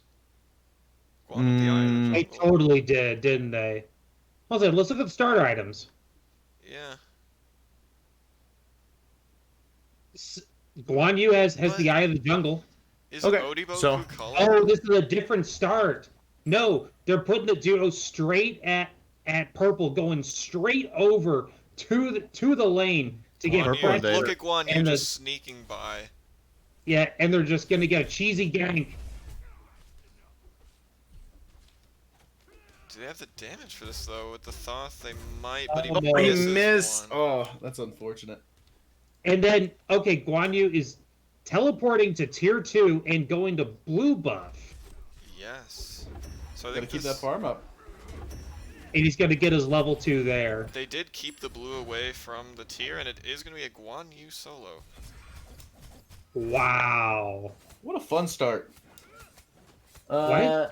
Guan with the Eye of the
they
Jungle.
totally did, didn't they? Let's look at the starter items.
Yeah.
Guan Yu has
What?
the Eye of the Jungle.
Is
Okay,
Odibo
so-
Kukulkan?
Oh, this is a different start. No, they're putting the duo straight at purple, going straight over to the lane to get
Guan Yu.
fresh.
Invader.
Look at Guan Yu
And the-
just sneaking by.
Yeah, and they're just gonna get a cheesy gank.
Do they have the damage for this though? With the Thoth, they might, but he
Oh, no.
He
misses
missed.
one.
Oh, that's unfortunate.
And then, okay, Guan Yu is teleporting to tier 2 and going to blue buff.
Yes. So I
Gotta
think
keep
this,
that farm up.
And he's going to get his level 2 there.
they did keep the blue away from the tier, and it is going to be a Guan Yu solo.
Wow.
What a fun start.
Guan,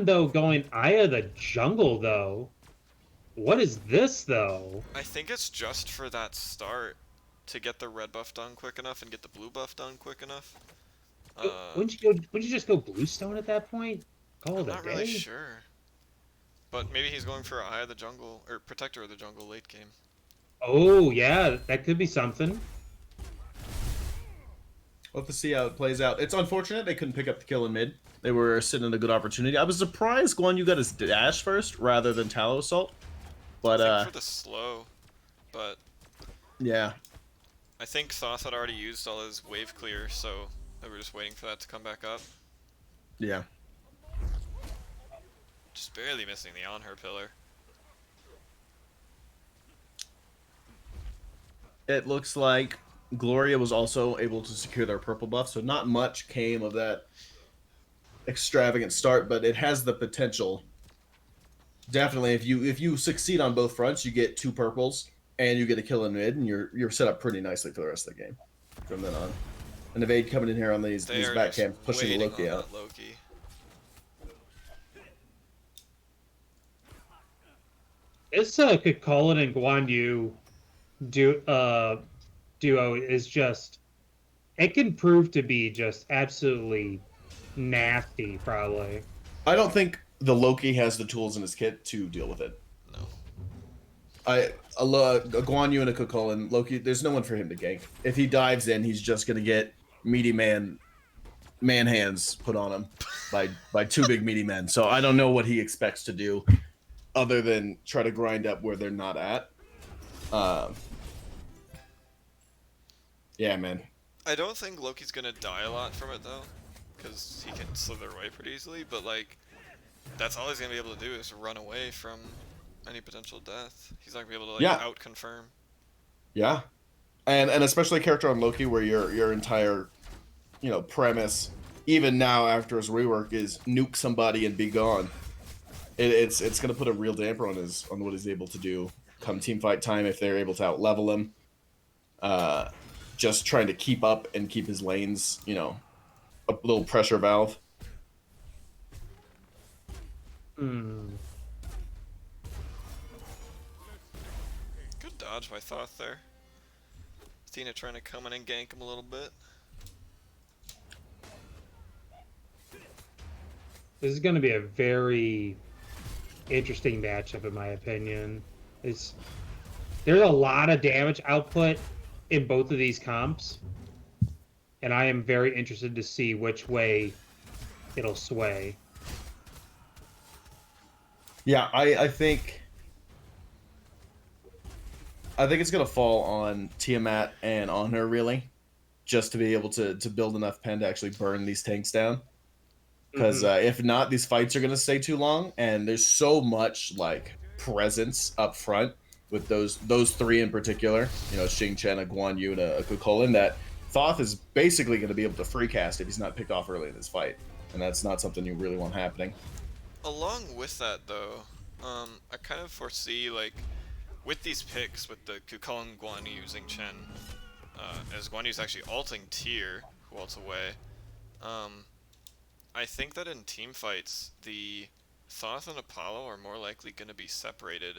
though, going Eye of the Jungle, though. What is this, though?
I think it's just for that start to get the red buff done quick enough and get the blue buff done quick enough.
Wouldn't you just go Bluestone at that point? Call
I'm
it a
not
day?
really sure. But maybe he's going for Eye of the Jungle, or Protector of the Jungle late game.
Oh, yeah, that could be something.
We'll have to see how it plays out. It's unfortunate they couldn't pick up the kill in mid. They were sitting in a good opportunity. I was surprised Guan Yu got his dash first rather than Tallow Assault. But,
I think for the slow, but
yeah.
I think Thoth had already used all his wave clear, so they were just waiting for that to come back up.
Yeah.
Just barely missing the on her pillar.
It looks like Gloria was also able to secure their purple buff, so not much came of that extravagant start, but it has the potential. Definitely, if you succeed on both fronts, you get 2 purples and you get a kill in mid, and you're set up pretty nicely for the rest of the game from then on. And Evade coming in here on these
They are
back
just
camps, pushing
waiting
Loki
on
out.
that Loki.
This Kukulin and Guan Yu duo is just... It can prove to be just absolutely nasty, probably.
I don't think the Loki has the tools in his kit to deal with it.
No.
A Guan Yu and a Kukulin, Loki, there's no one for him to gank. If he dives in, he's just gonna get meaty man hands put on him by 2 big meaty men. So I don't know what he expects to do other than try to grind up where they're not at. Yeah, man.
I don't think Loki's gonna die a lot from it though, because he can slither away pretty easily, but like, that's all he's gonna be able to do is run away from any potential death. He's not gonna be able to like
Yeah.
out-confirm.
Yeah. And especially a character on Loki where your entire, premise, even now after his rework, is nuke somebody and be gone. It's gonna put a real damper on what he's able to do come team fight time if they're able to out level him. Just trying to keep up and keep his lanes, a little pressure valve.
Hmm.
Good dodge by Thoth there. Athena trying to come in and gank him a little bit.
This is going to be a very interesting matchup, in my opinion. There's a lot of damage output in both of these comps, and I am very interested to see which way it'll sway.
Yeah, I think it's gonna fall on Tiamat and Honor really, just to be able to build enough pen to actually burn these tanks down. Because if not, these fights are gonna stay too long, and there's so much like presence up front with those 3 in particular. Xing Chen, a Guan Yu, and a Kukulin, that Thoth is basically going to be able to free cast if he's not picked off early in this fight, and that's not something you really want happening.
Along with that though, I kind of foresee like, with these picks, with the Kukulin, Guan Yu, Xing Chen, as Guan Yu's actually ulting tier, who ults away, I think that in team fights, the Thoth and Apollo are more likely going to be separated.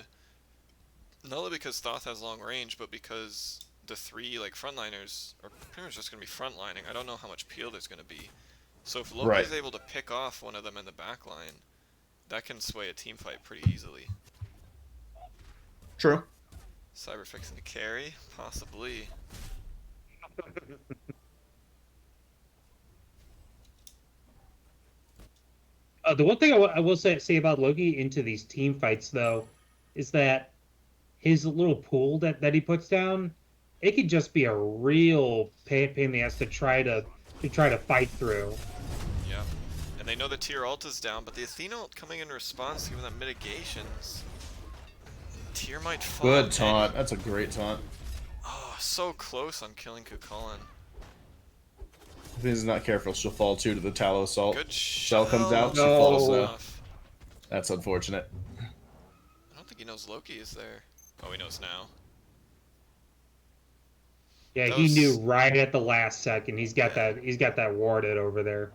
Not only because Thoth has long range, but because the 3 like frontliners are pretty much just going to be frontlining. I don't know how much peel there's going to be. So if Loki's able to pick off one of them in the backline, that can sway a team fight pretty easily.
True.
Cyber fixing to carry? Possibly.
The one thing I will say about Loki into these team fights, though, is that his little pool that he puts down, it could just be a real pain in the ass to try to fight through.
Yeah. And they know the tier ult is down, but the Athena ult coming in response, given that mitigations. Tier might fall.
Good taunt. That's a great taunt.
Oh, so close on killing Kukulin.
If he's not careful, she'll fall too to the Tallow Assault.
Good
Shell comes out, she
No.
falls.
Enough.
That's unfortunate.
I don't think he knows Loki is there. Oh, he knows now.
Yeah,
That
he
was-
knew right at the last second. He's got
Yeah.
that. He's got that warded over there.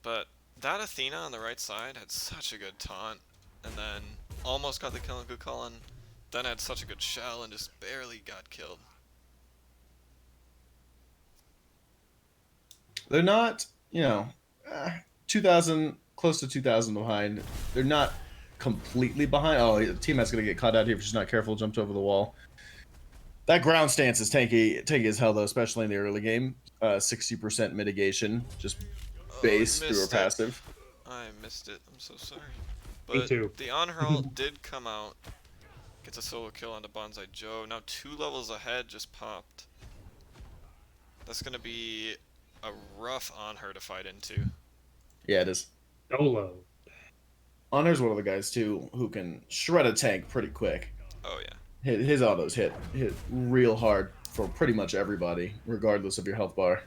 But that Athena on the right side had such a good taunt, and then almost got the kill on Kukulin, then had such a good shell and just barely got killed.
They're not, 2,000, close to 2,000 behind. They're not completely behind. Oh, the teammate's going to get caught out here if she's not careful, jumped over the wall. That ground stance is tanky as hell, though, especially in the early game. 60% mitigation, just base through her
missed it.
passive.
I missed it. I'm so sorry.
Me
But
too.
the on her ult did come out. Gets a solo kill onto Bonsai Joe. Now 2 levels ahead just popped. That's going to be a rough on her to fight into.
Yeah, it is.
Solo.
Honor's one of the guys, too, who can shred a tank pretty quick.
Oh, yeah.
His autos hit real hard for pretty much everybody, regardless of your health bar.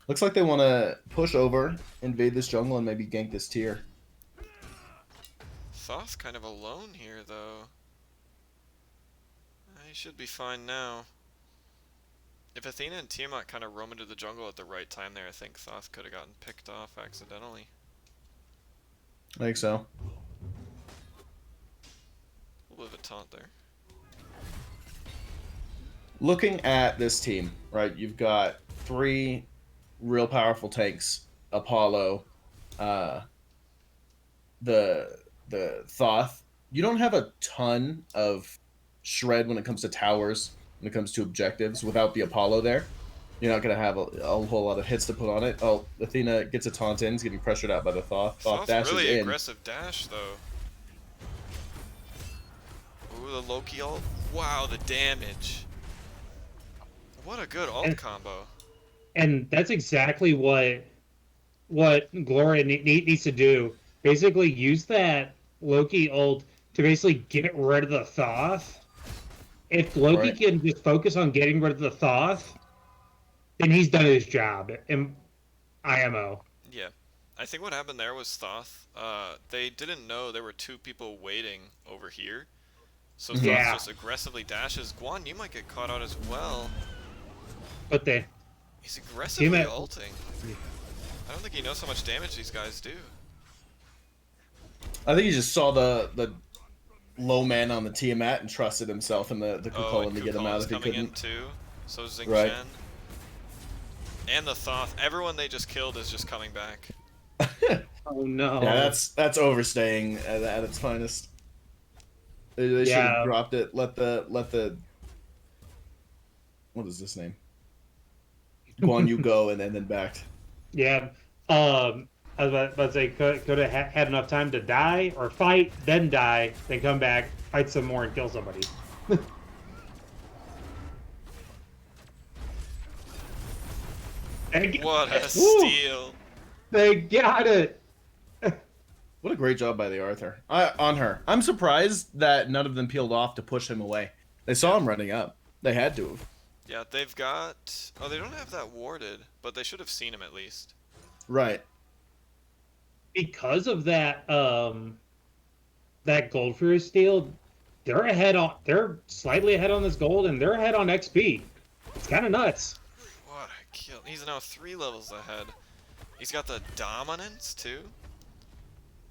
Looks like they want to push over, invade this jungle, and maybe gank this tier.
Thoth kind of alone here, though. He should be fine now. If Athena and Tiamat kind of roam into the jungle at the right time there, I think Thoth could have gotten picked off accidentally.
I think so.
A little bit of a taunt there.
Looking at this team, right, you've got 3 real powerful tanks. Apollo, the Thoth. You don't have a ton of shred when it comes to towers, when it comes to objectives, without the Apollo there. You're not going to have a whole lot of hits to put on it. Oh, Athena gets a taunt in, is getting pressured out by the Thoth. Thoth dashes
really
in.
aggressive dash, though. Ooh, the Loki ult. Wow, the damage. What a good ult combo.
And that's exactly what Gloria needs to do. Basically, use that Loki ult to basically get rid of the Thoth. If Loki can just focus on getting rid of the Thoth, then he's done his job in IMO.
Yeah. I think what happened there was Thoth. They didn't know there were 2 people waiting over here. So Thoth
Yeah.
just aggressively dashes. Guan, you might get caught out as well.
But
He's aggressively
Tiamat-
ulting. I don't think he knows how much damage these guys do.
I think he just saw the low man on the Tiamat and trusted himself in the Kukulin
and
to get him out
Kukulin's
if he
coming in
couldn't.
too. So Xing
Right.
Shen. And the Thoth. Everyone they just killed is just coming back.
oh no.
Yeah, that's overstaying at its finest. They should have dropped it. Let the what is this name? Guan Yu go and then backed.
Yeah. I was about to say, could have had enough time to die or fight, then die, then come back, fight some more, and kill somebody.
What a steal.
They got it.
What a great job by the Arthur on her. I'm surprised that none of them peeled off to push him away. They saw him running up. They had to have.
Yeah, they've got... Oh, they don't have that warded, but they should have seen him at least.
Right.
Because of that that Gold Fury steal, they're slightly ahead on this gold, and they're ahead on XP. It's kind of nuts.
What a kill. He's now 3 levels ahead. He's got the dominance, too.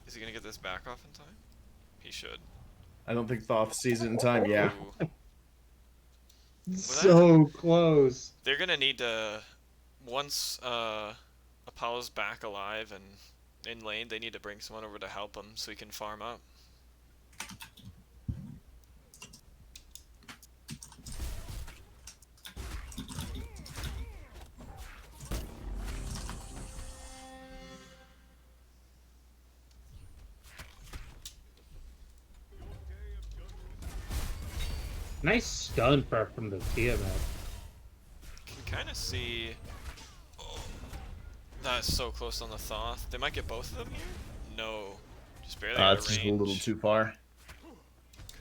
Is he going to get this back off in time? He should.
I don't think Thoth sees it in time. Yeah.
Ooh.
So close.
They're going to need to... Once Apollo's back alive and in lane, they need to bring someone over to help him so he can farm up.
Nice stun from the Tiamat.
Can kind of see... Oh, That's so close on the Thoth. They might get both of them here? No. Just barely out of
It's just a little
range.
too far.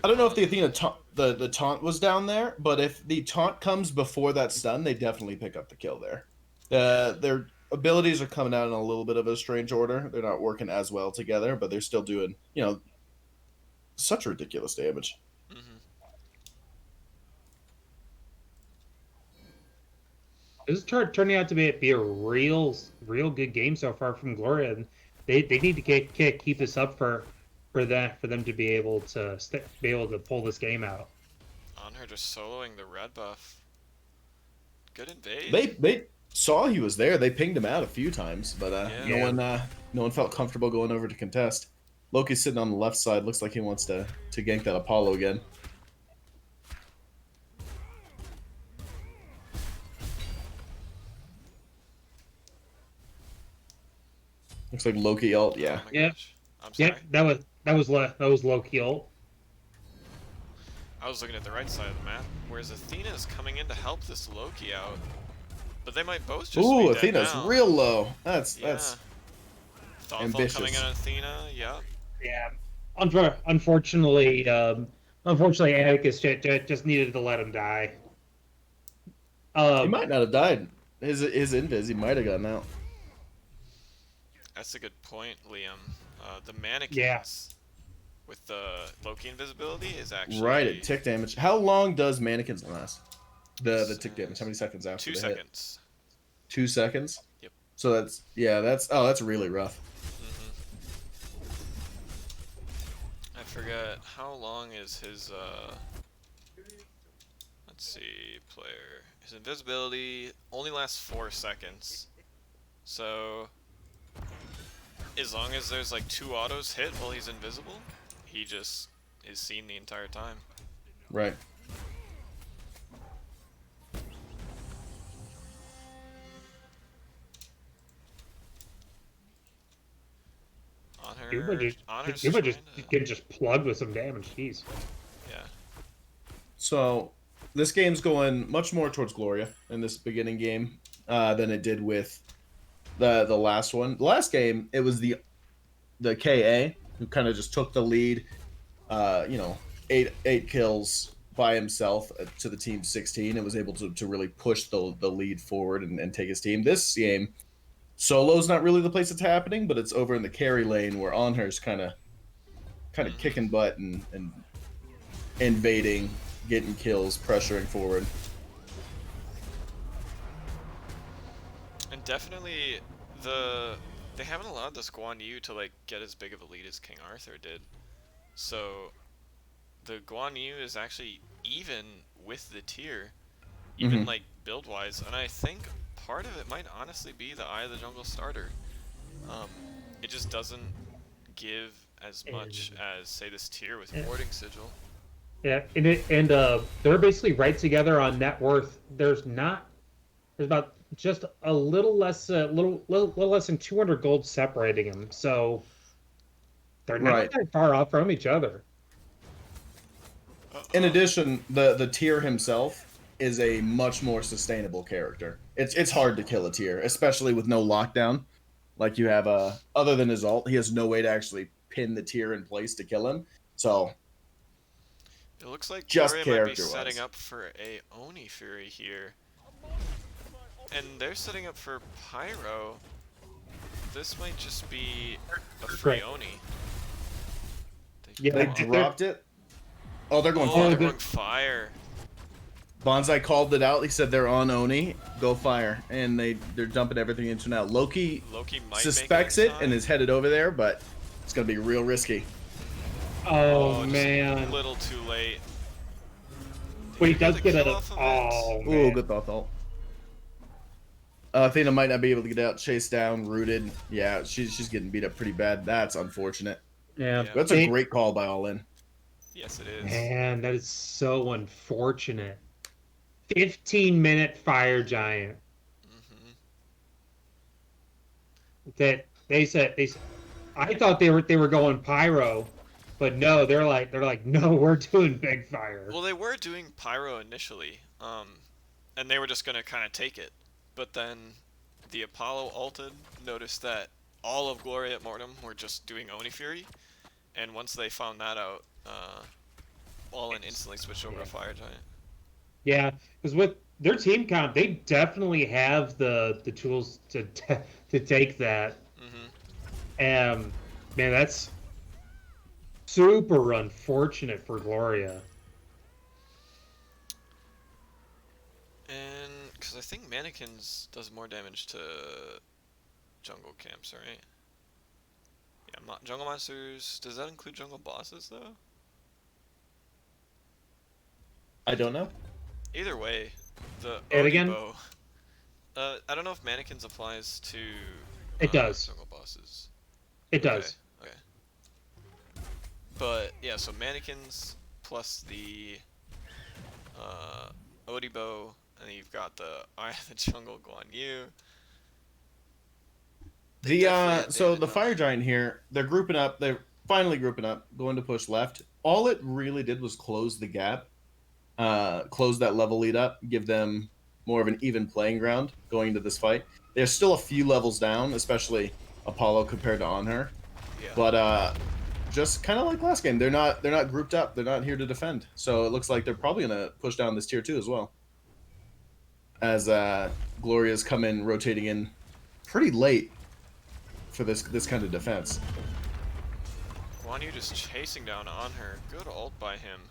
I don't know if the Athena the taunt was down there, but if the taunt comes before that stun, they definitely pick up the kill there. Their abilities are coming out in a little bit of a strange order. They're not working as well together, but they're still doing, such ridiculous damage.
Mm-hmm.
This is turning out to be a real good game so far from Gloria, and they need to keep this up for them to be able to pull this game out.
On her just soloing the red buff. Good invade.
They saw he was there. They pinged him out a few times, but
Yeah.
no one felt comfortable going over to contest. Loki's sitting on the left side. Looks like he wants to gank that Apollo again. Looks like Loki ult. Yeah.
Oh my
Yeah.
gosh. I'm sorry.
Yep, that was low ult.
I was looking at the right side of the map, whereas Athena is coming in to help this Loki out. But they might both just
Ooh,
be dead
Athena's
now.
real low. That's
Thoughtful
ambitious.
coming in on Athena, yep.
Yeah. Unfortunately, Atticus just needed to let him die.
He might not have died. His invis, he might have gotten out.
That's a good point, Liam. The mannequins
Yeah.
with the Loki invisibility is actually
Right, at tick damage. How long does mannequins last? The tick damage. How many seconds after
2
the hit?
seconds.
2 seconds.
Yep.
So that's really rough.
I forget how long is his let's see, player. His invisibility only lasts 4 seconds. So as long as there's like 2 autos hit while he's invisible, he just is seen the entire time.
Right.
On her,
You might
trying
just plugged with some damage. Jeez.
yeah.
So this game's going much more towards Gloria in this beginning game than it did with the last one. The last game, it was the KA who kind of just took the lead. 8 kills by himself to the team's 16 and was able to really push the lead forward and take his team. This game, solo's not really the place it's happening, but it's over in the carry lane where Onher's kind of kicking butt and invading, getting kills, pressuring forward.
And definitely they haven't allowed this Guan Yu to like get as big of a lead as King Arthur did. So the Guan Yu is actually even with the tier, even like build wise, and I think part of it might honestly be the Eye of the Jungle starter. It just doesn't give as much as say this tier with Warding Sigil.
Yeah, and they're basically right together on net worth. There's about just a little less less than 200 gold separating them. So they're not
Right.
that far off from each other.
In addition, the tier himself is a much more sustainable character. It's hard to kill a tier, especially with no lockdown. Like you have other than his ult, he has no way to actually pin the tier in place to kill him. So
It looks like
Just
Gloria might be
character-wise.
setting up for a Oni Fury here. And they're setting up for Pyro. This might just be a free
Right.
Oni.
Yeah,
they
they're-
dropped it. Oh, they're going
Oh,
fire.
they're going fire.
Bonsai called it out. He said they're on Oni. Go fire. And they're dumping everything into now. Loki
Might
suspects
make
it and is headed over there, but it's going to be real risky.
Oh,
just
man.
a little too late.
But he
Did get
does
the
get
kill
a.
off of it?
Oh,
Ooh,
man.
good thought. Athena might not be able to get out, chased down, rooted. Yeah, she's getting beat up pretty bad. That's unfortunate.
Yeah.
Yeah.
That's a great call by All In.
Yes, it is.
Man, that is so unfortunate. 15-minute fire giant.
Hmm.
That they said I thought they were going pyro, but no, they're like no, we're doing big fire.
Well, they were doing Pyro initially, and they were just gonna kind of take it. But then the Apollo ulted, noticed that all of Gloria at Mortem were just doing Oni Fury, and once they found that out, All In instantly switched over to Fire Giant.
Yeah, because with their team comp, they definitely have the tools to take that. Man, that's super unfortunate for Gloria.
And because I think Mannequins does more damage to jungle camps, right? Yeah, jungle monsters. Does that include jungle bosses though?
I don't know.
Either way, the
Say it again?
Odibo. I don't know if Mannequins applies to
It does.
jungle bosses.
It does.
Okay. But yeah, so Mannequins plus the Odibo, and then you've got the Eye of the Jungle Guan Yu.
So the Fire Giant here, they're grouping up. They're finally grouping up, going to push left. All it really did was close the gap, close that level lead up, give them more of an even playing ground going into this fight. They're still a few levels down, especially Apollo compared to On Her.
Yeah.
But just kind of like last game, they're not grouped up. They're not here to defend. So it looks like they're probably gonna push down this tier 2 as well. As Gloria's come in, rotating in pretty late for this kind of defense.
Guan Yu just chasing down On Her. Good ult by him.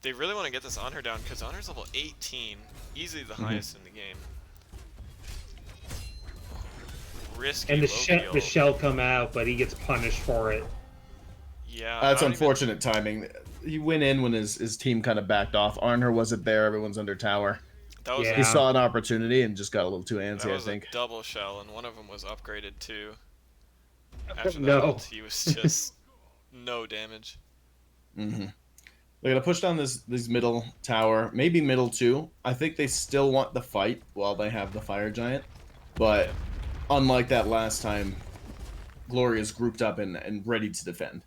They really want to get this On Her down because On Her's level 18, easily the highest in the game. Risky.
And the shell come out, but he gets punished for it.
Yeah.
That's unfortunate timing. He went in when his team kind of backed off. Arner wasn't there. Everyone's under tower.
That was
Yeah.
He saw an opportunity and just got a little too antsy,
that
I
was
think.
a double shell, and one of them was upgraded too. After that
No.
ult, he was just no damage.
Mm-hmm. They're gonna push down this middle tower, maybe middle 2. I think they still want the fight while they have the Fire Giant, but unlike that last time, Gloria's grouped up and ready to defend.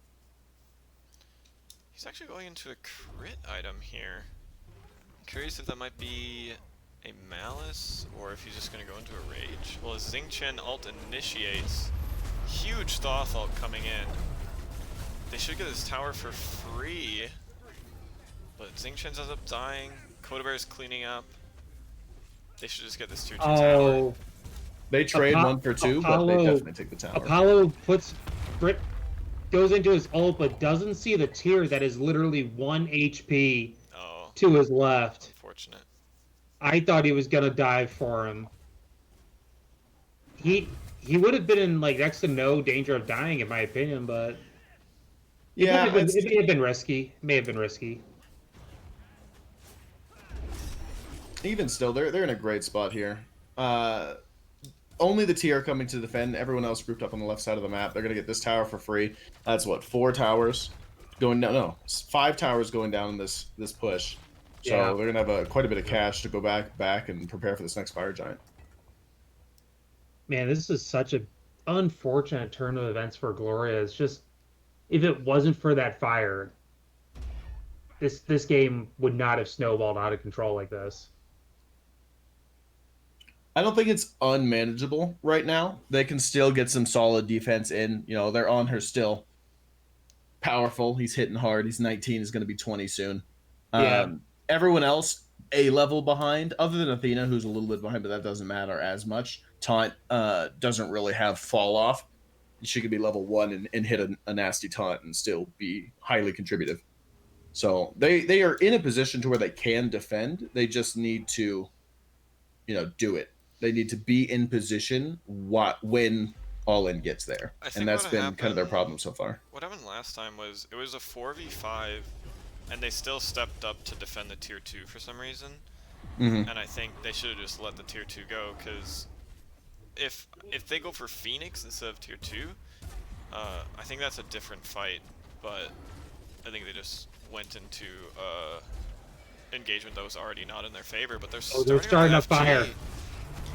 He's actually going into a crit item here. I'm curious if that might be a Malice, or if he's just going to go into a Rage. Well, his Xing Chen ult initiates. Huge Thoth ult coming in. They should get this tower for free. But Xing Chen ends up dying. Kodabear's cleaning up. They should just get this tier 2 tower.
Oh,
They trade 1 for 2, but they definitely take the tower.
Apollo goes into his ult, but doesn't see the tier that is literally 1 HP to his left.
Unfortunate.
I thought he was gonna dive for him. He would have been in like next to no danger of dying, in my opinion, but
Yeah,
it may have been risky. May have been risky.
even still, they're in a great spot here. Only the tier coming to defend. Everyone else grouped up on the left side of the map. They're gonna get this tower for free. That's what, 4 towers going down. No, 5 towers going down in this push. So
Yeah.
they're gonna have quite a bit of cash to go back and prepare for this next Fire Giant.
Man, this is such an unfortunate turn of events for Gloria. It's just, if it wasn't for that fire, this game would not have snowballed out of control like this.
I don't think it's unmanageable right now. They can still get some solid defense in. You know, they're on her still. Powerful. He's hitting hard. He's 19. He's going to be 20 soon.
Yeah.
Everyone else a level behind, other than Athena, who's a little bit behind, but that doesn't matter as much. Taunt doesn't really have fall off. She could be level 1 and hit a nasty taunt and still be highly contributive. So they are in a position to where they can defend. They just need to, do it. They need to be in position when All In gets there. And that's been kind of their problem so far.
What happened last time was it was a 4v5, and they still stepped up to defend the tier 2 for some reason.
Mm-hmm.
And I think they should have just let the tier 2 go, because if they go for Phoenix instead of tier 2, I think that's a different fight. But I think they just went into engagement that was already not in their favor. But they're
starting a fire.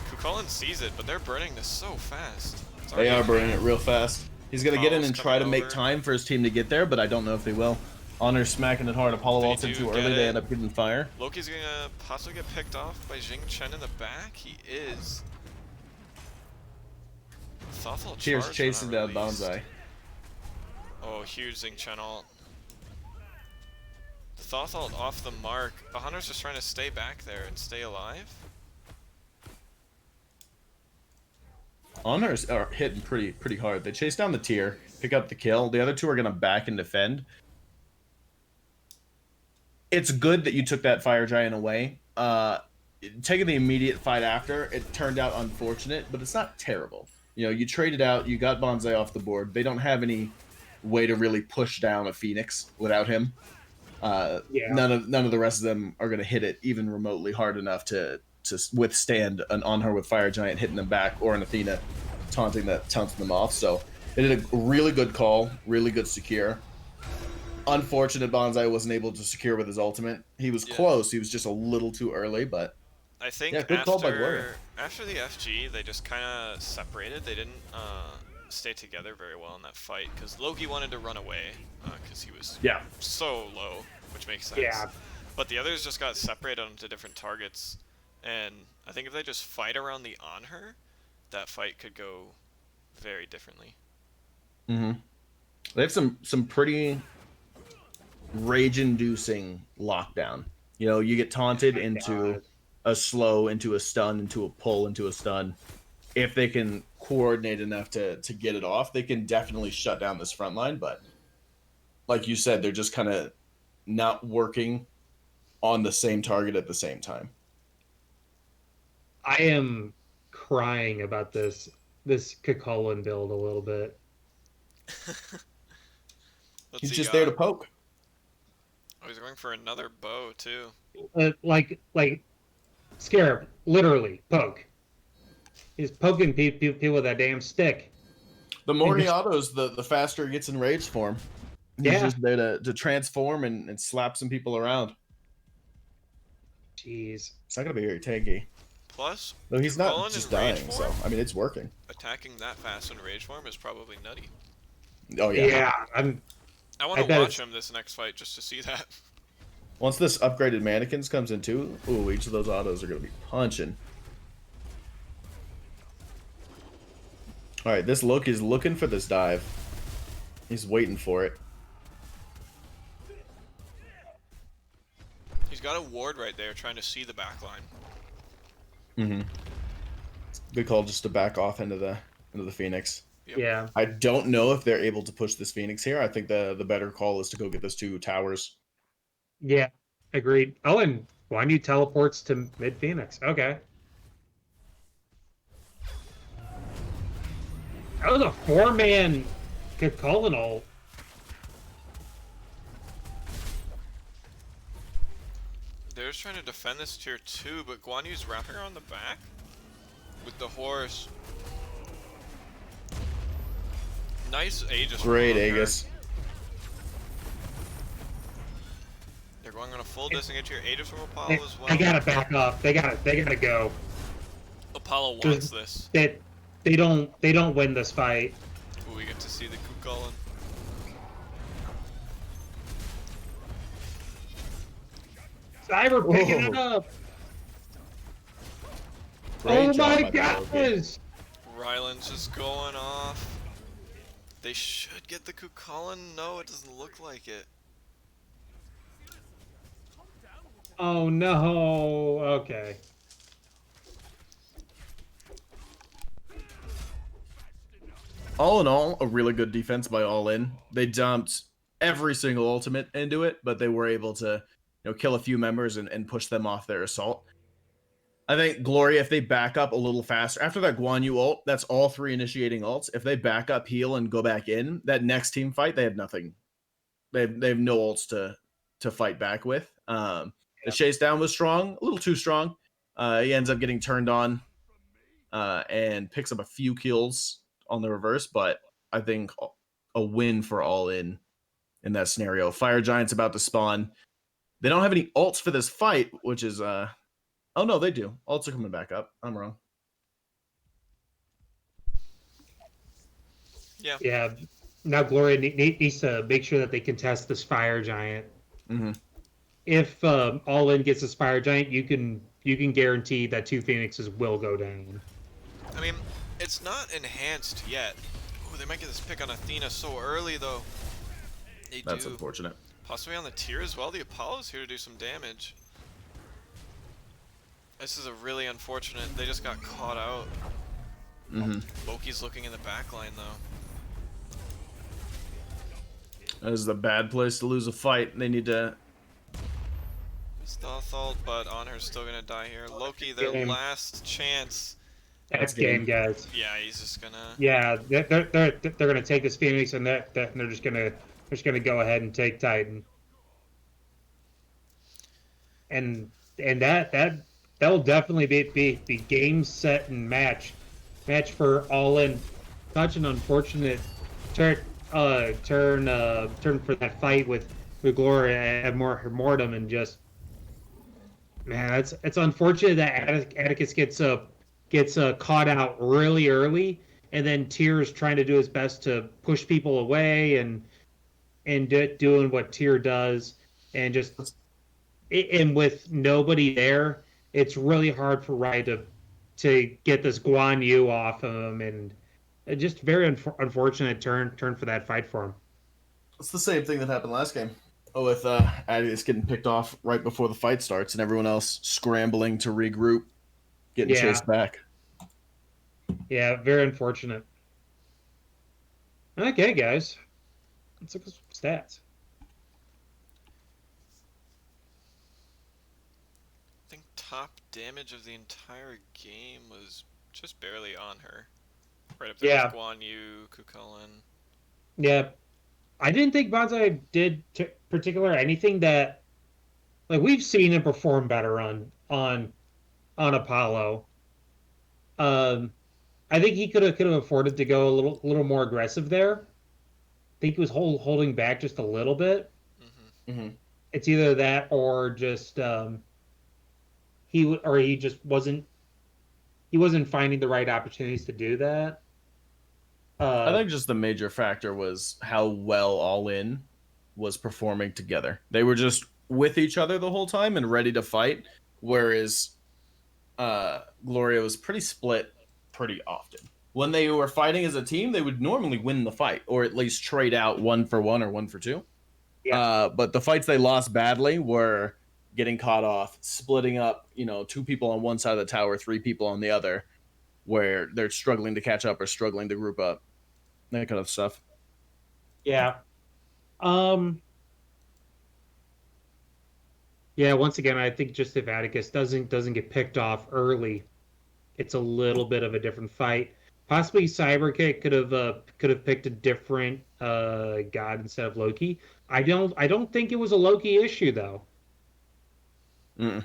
Kukulin sees it, but they're burning this so fast.
They are burning it real fast. He's going to get in and try to make
over.
time for his team to get there, but I don't know if they will. Honor's smacking it hard. Apollo ulted too early. They end up getting fire.
Loki's going to possibly get picked off by Xing Chen in the back. He is. Thoughtful
Tears
charge
chasing
not
down
released.
Bonsai.
Oh, huge Zinc channel. Thoughtful off the mark. The Hunter's just trying to stay back there and stay alive.
Honors are hitting pretty hard. They chase down the tier, pick up the kill. The other two are gonna back and defend. It's good that you took that fire giant away. Taking the immediate fight after, it turned out unfortunate, but it's not terrible. You know, you traded out, you got Bonsai off the board. They don't have any way to really push down a Phoenix without him. None of the rest of them are gonna hit it even remotely hard enough to withstand an on her with fire giant hitting them back, or an Athena taunting them off. So they did a really good call, really good secure. Unfortunate Bonsai wasn't able to secure with his ultimate. He was close. He was just a little too early, but
I think
good call by Gloria.
after the FG, they just kind of separated. They didn't stay together very well in that fight because Loki wanted to run away because he was so low, which makes sense.
Yeah.
But the others just got separated onto different targets, and I think if they just fight around the on her, that fight could go very differently.
Mm-hmm. They have some pretty rage-inducing lockdown. You know, you get taunted into a slow, into a stun, into a pull, into a stun. If they can coordinate enough to get it off, they can definitely shut down this front line. But like you said, they're just kind of not working on the same target at the same time.
I am crying about this Kakulin build a little bit.
He's just there to poke.
Oh, he's going for another bow too.
Like Scarab, literally poke. He's poking people with that damn stick.
The more he autos, the faster he gets enraged for him. He's just there to transform and slap some people around.
Jeez.
It's not gonna be very tanky.
Plus,
no, he's not
Colin
just
in rage
dying.
form?
So I mean, it's working.
Attacking that fast in rage form is probably nutty.
Oh yeah.
Yeah,
I want to watch him this next fight just to see that.
Once this upgraded mannequins comes in too, ooh, each of those autos are gonna be punching. All right, this Loki's looking for this dive. He's waiting for it.
He's got a ward right there trying to see the back line.
Mm-hmm. Good call just to back off into the Phoenix.
Yep.
Yeah.
I don't know if they're able to push this Phoenix here. I think the better call is to go get those two towers.
Yeah. Agreed. Oh, and Guan Yu teleports to mid Phoenix. Okay. That was a 4-man Kakulin ult.
They're just trying to defend this tier 2, but Guan Yu's wrapping around the back with the horse. Nice Aegis.
Great Aegis.
They're going on a full disengage here. Aegis from Apollo as well.
They gotta back up. They gotta go.
Apollo wants this.
They don't win this fight.
Ooh, we get to see the Kukulin.
Cyber picking it up.
Great
Oh
job
my
by Loki.
Ryland's just going off. They should get the Kukulin. No, it doesn't look like it.
Oh no. Okay.
All in all, a really good defense by All In. They dumped every single ultimate into it, but they were able to, kill a few members and push them off their assault. I think Gloria, if they back up a little faster, after that Guan Yu ult, that's all 3 initiating ults. If they back up, heal, and go back in, that next team fight, they have nothing. They have no ults to fight back with. The chase down was strong, a little too strong. He ends up getting turned on and picks up a few kills on the reverse, but I think a win for All In that scenario. Fire Giant's about to spawn. They don't have any ults for this fight, which is oh no, they do. Ults are coming back up. I'm wrong.
Yeah.
Yeah. Now Gloria needs to make sure that they contest this Fire Giant.
Mm-hmm.
If All In gets this Fire Giant, you can guarantee that 2 Phoenixes will go down.
I mean, It's not enhanced yet. Ooh, they might get this pick on Athena so early, though. They
That's
do.
unfortunate.
Possibly on the tier as well. The Apollo's here to do some damage. This is a really unfortunate. They just got caught out. Loki's looking in the back line, though.
That is the bad place to lose a fight. They need to.
Stothalt, but Honor's still gonna die here. Loki, their
Game.
last chance.
That's game, guys.
Yeah, he's just gonna.
Yeah, they're gonna take this Phoenix and they're just gonna go ahead and take Titan. And that'll definitely be game, set, and match for All In. Such an unfortunate turn for that fight with Gloria and Mortem, and just, man, it's unfortunate that Atticus gets caught out really early, and then Tyr's trying to do his best to push people away and doing what Tyr does, and just and with nobody there, it's really hard for Rai to get this Guan Yu off him, and just very unfortunate turn for that fight for him.
It's the same thing that happened last game. With Adius getting picked off right before the fight starts and everyone else scrambling to regroup, getting chased back.
Yeah, very unfortunate. Okay, guys. Let's look at some stats.
I think top damage of the entire game was just barely on her. Right up there with Guan Yu, Kukulin.
Yeah. I didn't think Bonsai did particular anything that, like, we've seen him perform better on Apollo. I think he could have afforded to go a little more aggressive there. I think he was holding back just a little bit. It's either that or just he just wasn't finding the right opportunities to do that.
I think just the major factor was how well All In was performing together. They were just with each other the whole time and ready to fight, whereas Gloria was pretty split pretty often. When they were fighting as a team, they would normally win the fight, or at least trade out 1-for-1 or 1-for-2.
Yeah.
But the fights they lost badly were getting caught off, splitting up, 2 people on one side of the tower, 3 people on the other, where they're struggling to catch up or struggling to group up. That kind of stuff.
Yeah. Yeah, once again, I think just if Atticus doesn't get picked off early, it's a little bit of a different fight. Possibly Cyberkick could have picked a different god instead of Loki. I don't think it was a Loki issue though.
Mm-mm.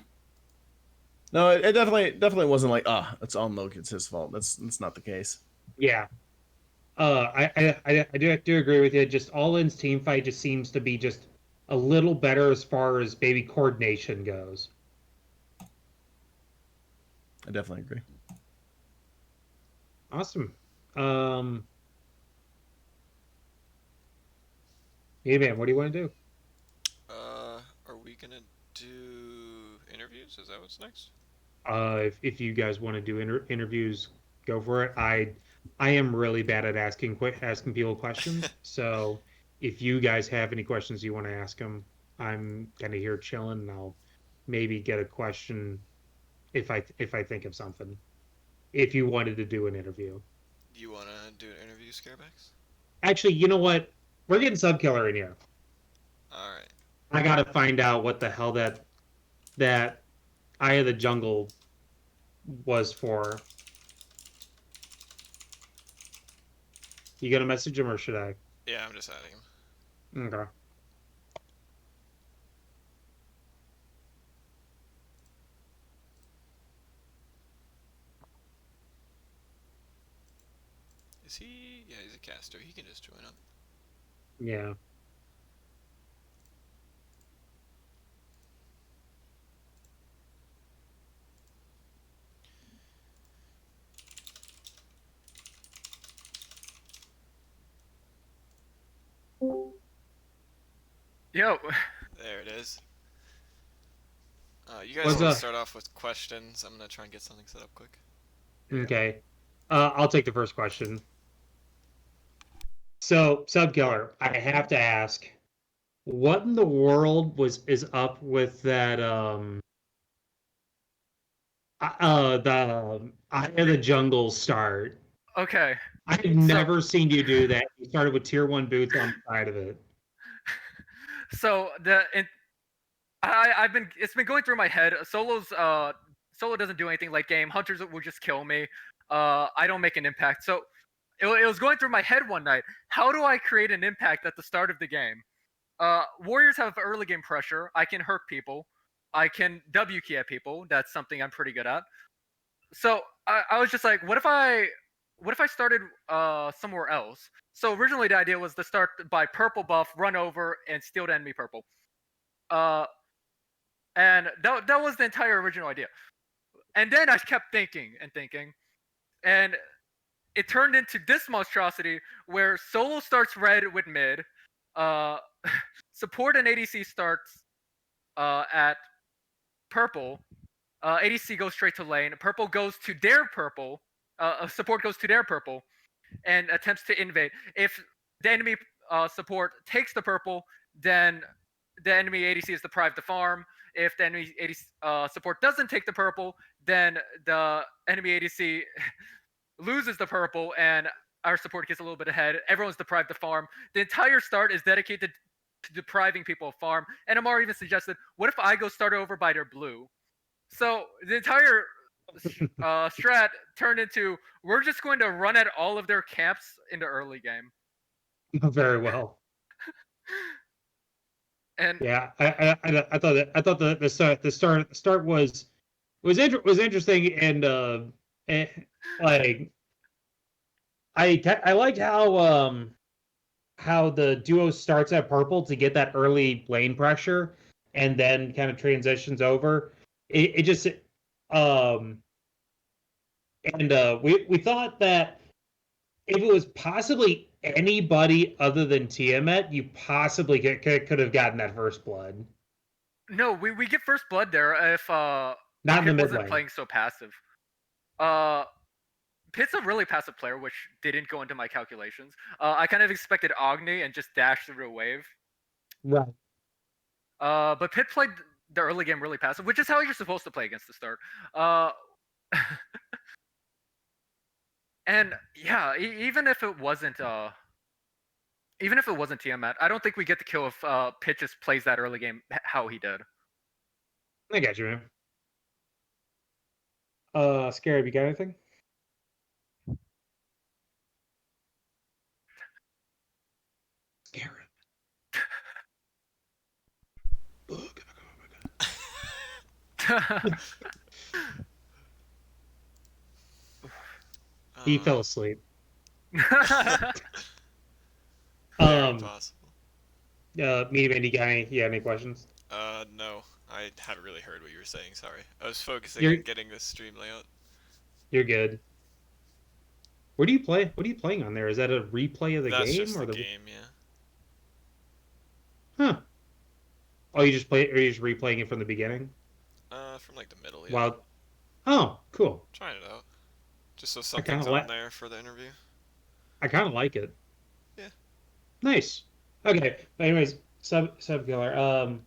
No, it definitely wasn't like, it's on Loki, it's his fault. That's not the case.
Yeah. I do agree with you. Just All In's team fight just seems to be just a little better as far as maybe coordination goes.
I definitely agree.
Awesome. Hey man, what do you want to do?
Are we gonna do interviews? Is that what's next?
If you guys want to do interviews, go for it. I am really bad at asking people questions. So if you guys have any questions you want to ask them, I'm kind of here chilling, and I'll maybe get a question if I think of something. If you wanted to do an interview,
You wanna do an interview, Scarebacks?
actually, you know what? We're getting Subkiller in here.
All right.
I gotta find out what the hell that Eye of the Jungle was for. You gonna message him or should I?
Yeah, I'm just adding him.
Okay.
Is he? Yeah, he's a caster. He can just join up.
Yeah.
Yo.
There it is. You guys
What's
want
up?
to start off with questions? I'm gonna try and get something set up quick.
Okay. I'll take the first question. So, Subkiller, I have to ask, what in the world is up with that the Eye of the Jungle start?
Okay,
I've
so
never seen you do that. You started with tier 1 boots on the side of it.
so I've been it's been going through my head. Solo doesn't do anything late game. Hunters will just kill me. I don't make an impact. So it was going through my head one night. How do I create an impact at the start of the game? Warriors have early game pressure. I can hurt people. I can W key at people. That's something I'm pretty good at. So I was just like, what if I started somewhere else? So originally the idea was to start by purple buff, run over, and steal the enemy purple. Uh, and that was the entire original idea. And then I kept thinking and thinking, and it turned into this monstrosity where solo starts red with mid, uh, support and ADC starts at purple. ADC goes straight to lane. Purple goes to their purple. Support goes to their purple and attempts to invade. If the enemy support takes the purple, then the enemy ADC is deprived to farm. If the enemy ADC support doesn't take the purple, then the enemy ADC loses the purple and our support gets a little bit ahead. Everyone's deprived of farm. The entire start is dedicated to depriving people of farm. And Amar even suggested, what if I go start over by their blue? So the entire strat turned into, we're just going to run at all of their camps in the early game.
Very well.
And
Yeah, I thought the start was interesting and like I liked how the duo starts at purple to get that early lane pressure and then kind of transitions over. It just we thought that if it was possibly anybody other than Tiamat, you possibly could have gotten that first blood.
no, we get first blood there if
Not in the
Pit
mid
wasn't
lane.
playing so passive. Pit's a really passive player, which didn't go into my calculations. I kind of expected Agni and just dash through a wave.
Right.
But Pit played the early game really passive, which is how you're supposed to play against the start. And yeah, even if it wasn't Tiamat, I don't think we get the kill if Pit just plays that early game how he did.
I got you, man. Scarab, you got anything? Scarab. He fell asleep.
Very possible.
Me, you got any questions?
No. I haven't really heard what you were saying, sorry. I was focusing
You're-
on getting this stream layout.
You're good. Where do you play? What are you playing on there? Is that a replay of the
That's
game
just
or
the game, yeah.
Huh. Oh, you just play? Or are you just replaying it from the beginning?
From like the middle, yeah.
Wow. Oh, cool.
Trying it out. Just so
kinda
something's
li-
on there for the interview.
I kind of like it.
Yeah.
Nice. Okay. But anyways, sub killer.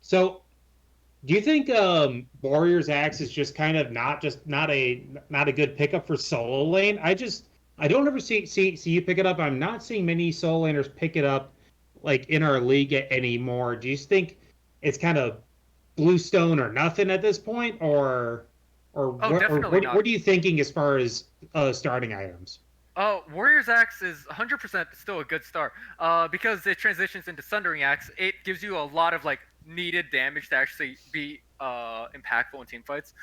So, do you think Warriors Axe is just kind of not a good pickup for solo lane? I don't ever see you pick it up. I'm not seeing many solo laners pick it up like in our league anymore. Do you think it's kind of bluestone or nothing at this point, or
definitely not.
what are you thinking as far as starting items?
Warrior's Axe is 100% still a good start. Because it transitions into Sundering Axe, it gives you a lot of like needed damage to actually be impactful in team fights.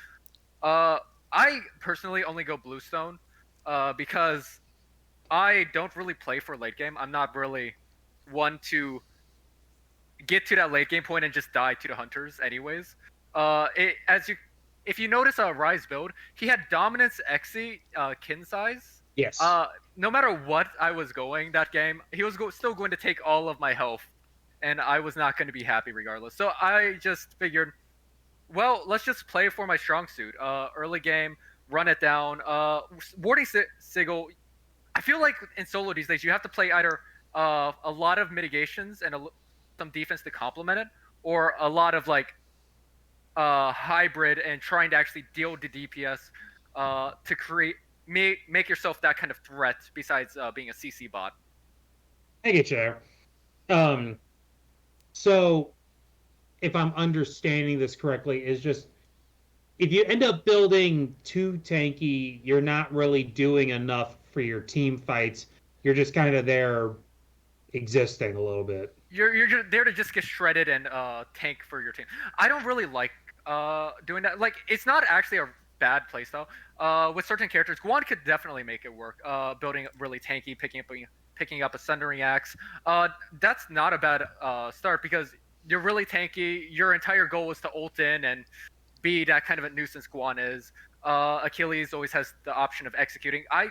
I personally only go Bluestone because I don't really play for late game. I'm not really one to get to that late game point and just die to the hunters anyways. If you notice Rise build, he had Dominance Xe kin size.
Yes.
No matter what I was going that game, he was still going to take all of my health, and I was not going to be happy regardless. So I just figured, well, let's just play for my strong suit. Early game, run it down. Warding Sigil. I feel like in solo these days you have to play either a lot of mitigations and some defense to complement it, or a lot of like hybrid and trying to actually deal the DPS to create make yourself that kind of threat besides being a CC bot.
I get you there. So if I'm understanding this correctly, is just if you end up building too tanky, you're not really doing enough for your team fights. You're just kind of there existing a little bit.
You're just there to just get shredded and tank for your team. I don't really like doing that. Like it's not actually a bad playstyle. With certain characters, Guan could definitely make it work. Building really tanky, picking up a Sundering Axe. That's not a bad start because you're really tanky. Your entire goal is to ult in and be that kind of a nuisance Guan is. Achilles always has the option of executing. I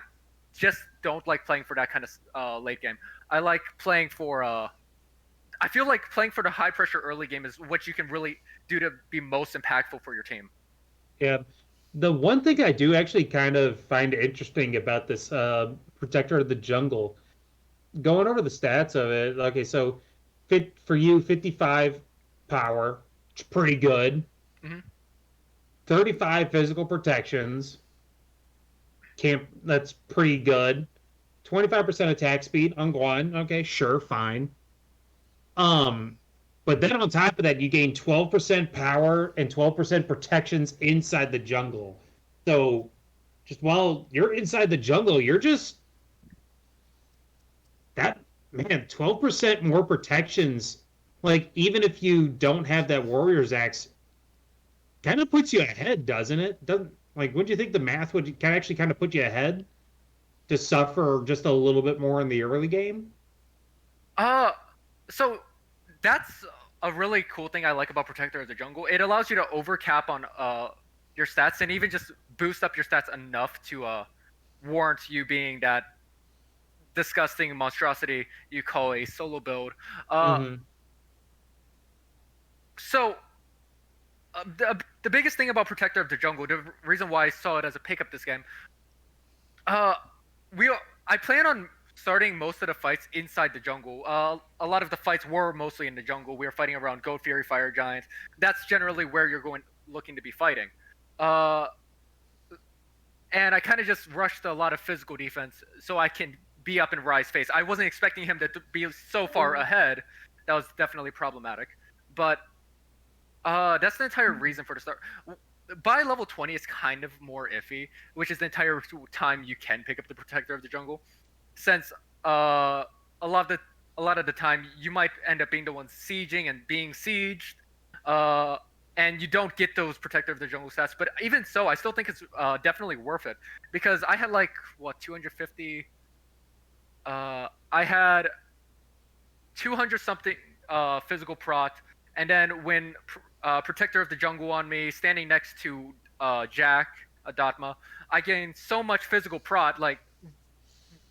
just don't like playing for that kind of late game. I like playing for. I feel like playing for the high pressure early game is what you can really do to be most impactful for your team.
Yeah. The one thing I do actually kind of find interesting about this Protector of the Jungle, going over the stats of it. Okay, so fit for you, 55 power, it's pretty good.
Mm-hmm.
35 physical protections, that's pretty good. 25% attack speed on Guan. Okay, sure, fine. But then on top of that, you gain 12% power and 12% protections inside the jungle. So just while you're inside the jungle, you're just that man, 12% more protections. Like even if you don't have that Warrior's Axe, kind of puts you ahead, doesn't it? Doesn't like would you think the math would can actually kind of put you ahead to suffer just a little bit more in the early game?
So that's a really cool thing I like about Protector of the Jungle. It allows you to overcap on your stats and even just boost up your stats enough to warrant you being that disgusting monstrosity you call a solo build.
Mm-hmm.
So the biggest thing about Protector of the Jungle, the reason why I saw it as a pickup this game, I plan on starting most of the fights inside the jungle. A lot of the fights were mostly in the jungle. We were fighting around Goat Fury, Fire Giants. That's generally where you're looking to be fighting. And I kind of just rushed a lot of physical defense so I can be up in Ryze face. I wasn't expecting him to be so far ahead. That was definitely problematic. But that's the entire reason for the start. By level 20, it's kind of more iffy, which is the entire time you can pick up the Protector of the Jungle. Since a lot of the time you might end up being the one sieging and being sieged, and you don't get those Protector of the Jungle stats. But even so, I still think it's definitely worth it because I had like 250. I had 200 something physical prot, and then when Protector of the Jungle on me, standing next to Jack Adatma, I gained so much physical prot. Like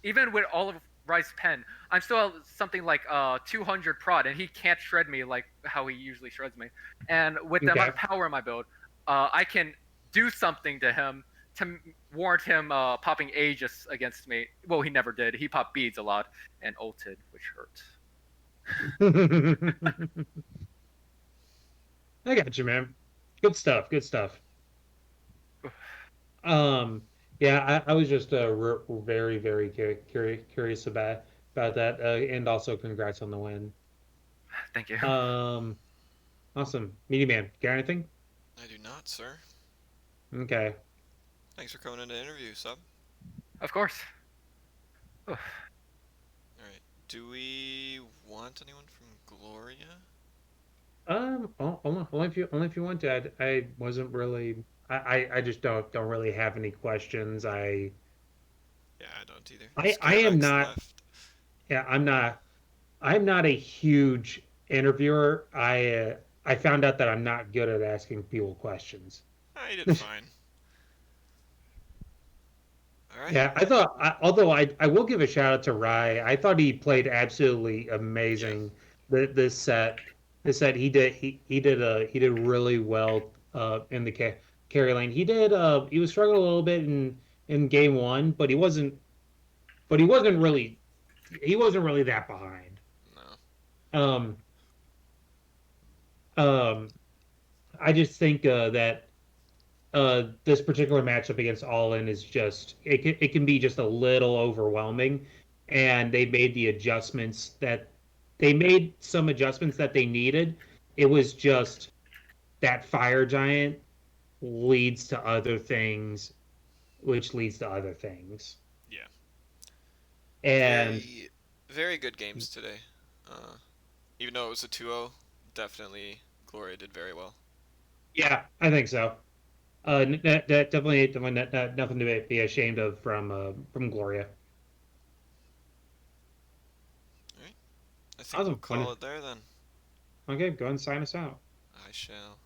even with all of Ryze's pen, I'm still at something like 200 prot, and he can't shred me like how he usually shreds me. And with the amount of power in my build, I can do something to him to warrant him popping Aegis against me. Well, he never did. He popped beads a lot and ulted, which hurt.
I got you, man. Good stuff. Good stuff. Yeah, I was just very, very curious about that, and also congrats on the win.
Thank you.
Awesome, Meaty Man. Got anything?
I do not, sir.
Okay.
Thanks for coming in to interview, Sub.
Of course.
All right. Do we want anyone from Gloria?
Only if you want to. I wasn't really. I just don't really have any questions.
Yeah, I don't either.
I am not.
Left.
Yeah, I'm not a huge interviewer. I found out that I'm not good at asking people questions.
You did fine. All right.
Yeah, although I will give a shout out to Rye. I thought he played absolutely amazing. This set he did really well in the carry lane. He did he was struggling a little bit in game one, but he wasn't really that behind.
No.
Um um I just think that this particular matchup against All In is just it can be just a little overwhelming, and they made some adjustments that they needed. It was just that Fire Giant leads to other things, which leads to other things,
Yeah.
and
Very, very good games today. Uh, even though it was a 2-0, definitely Gloria did very well.
yeah, I think so. Definitely nothing to be ashamed of from Gloria.
All right. I think we'll
Awesome.
call it there then.
Okay, go ahead and sign us out.
I shall.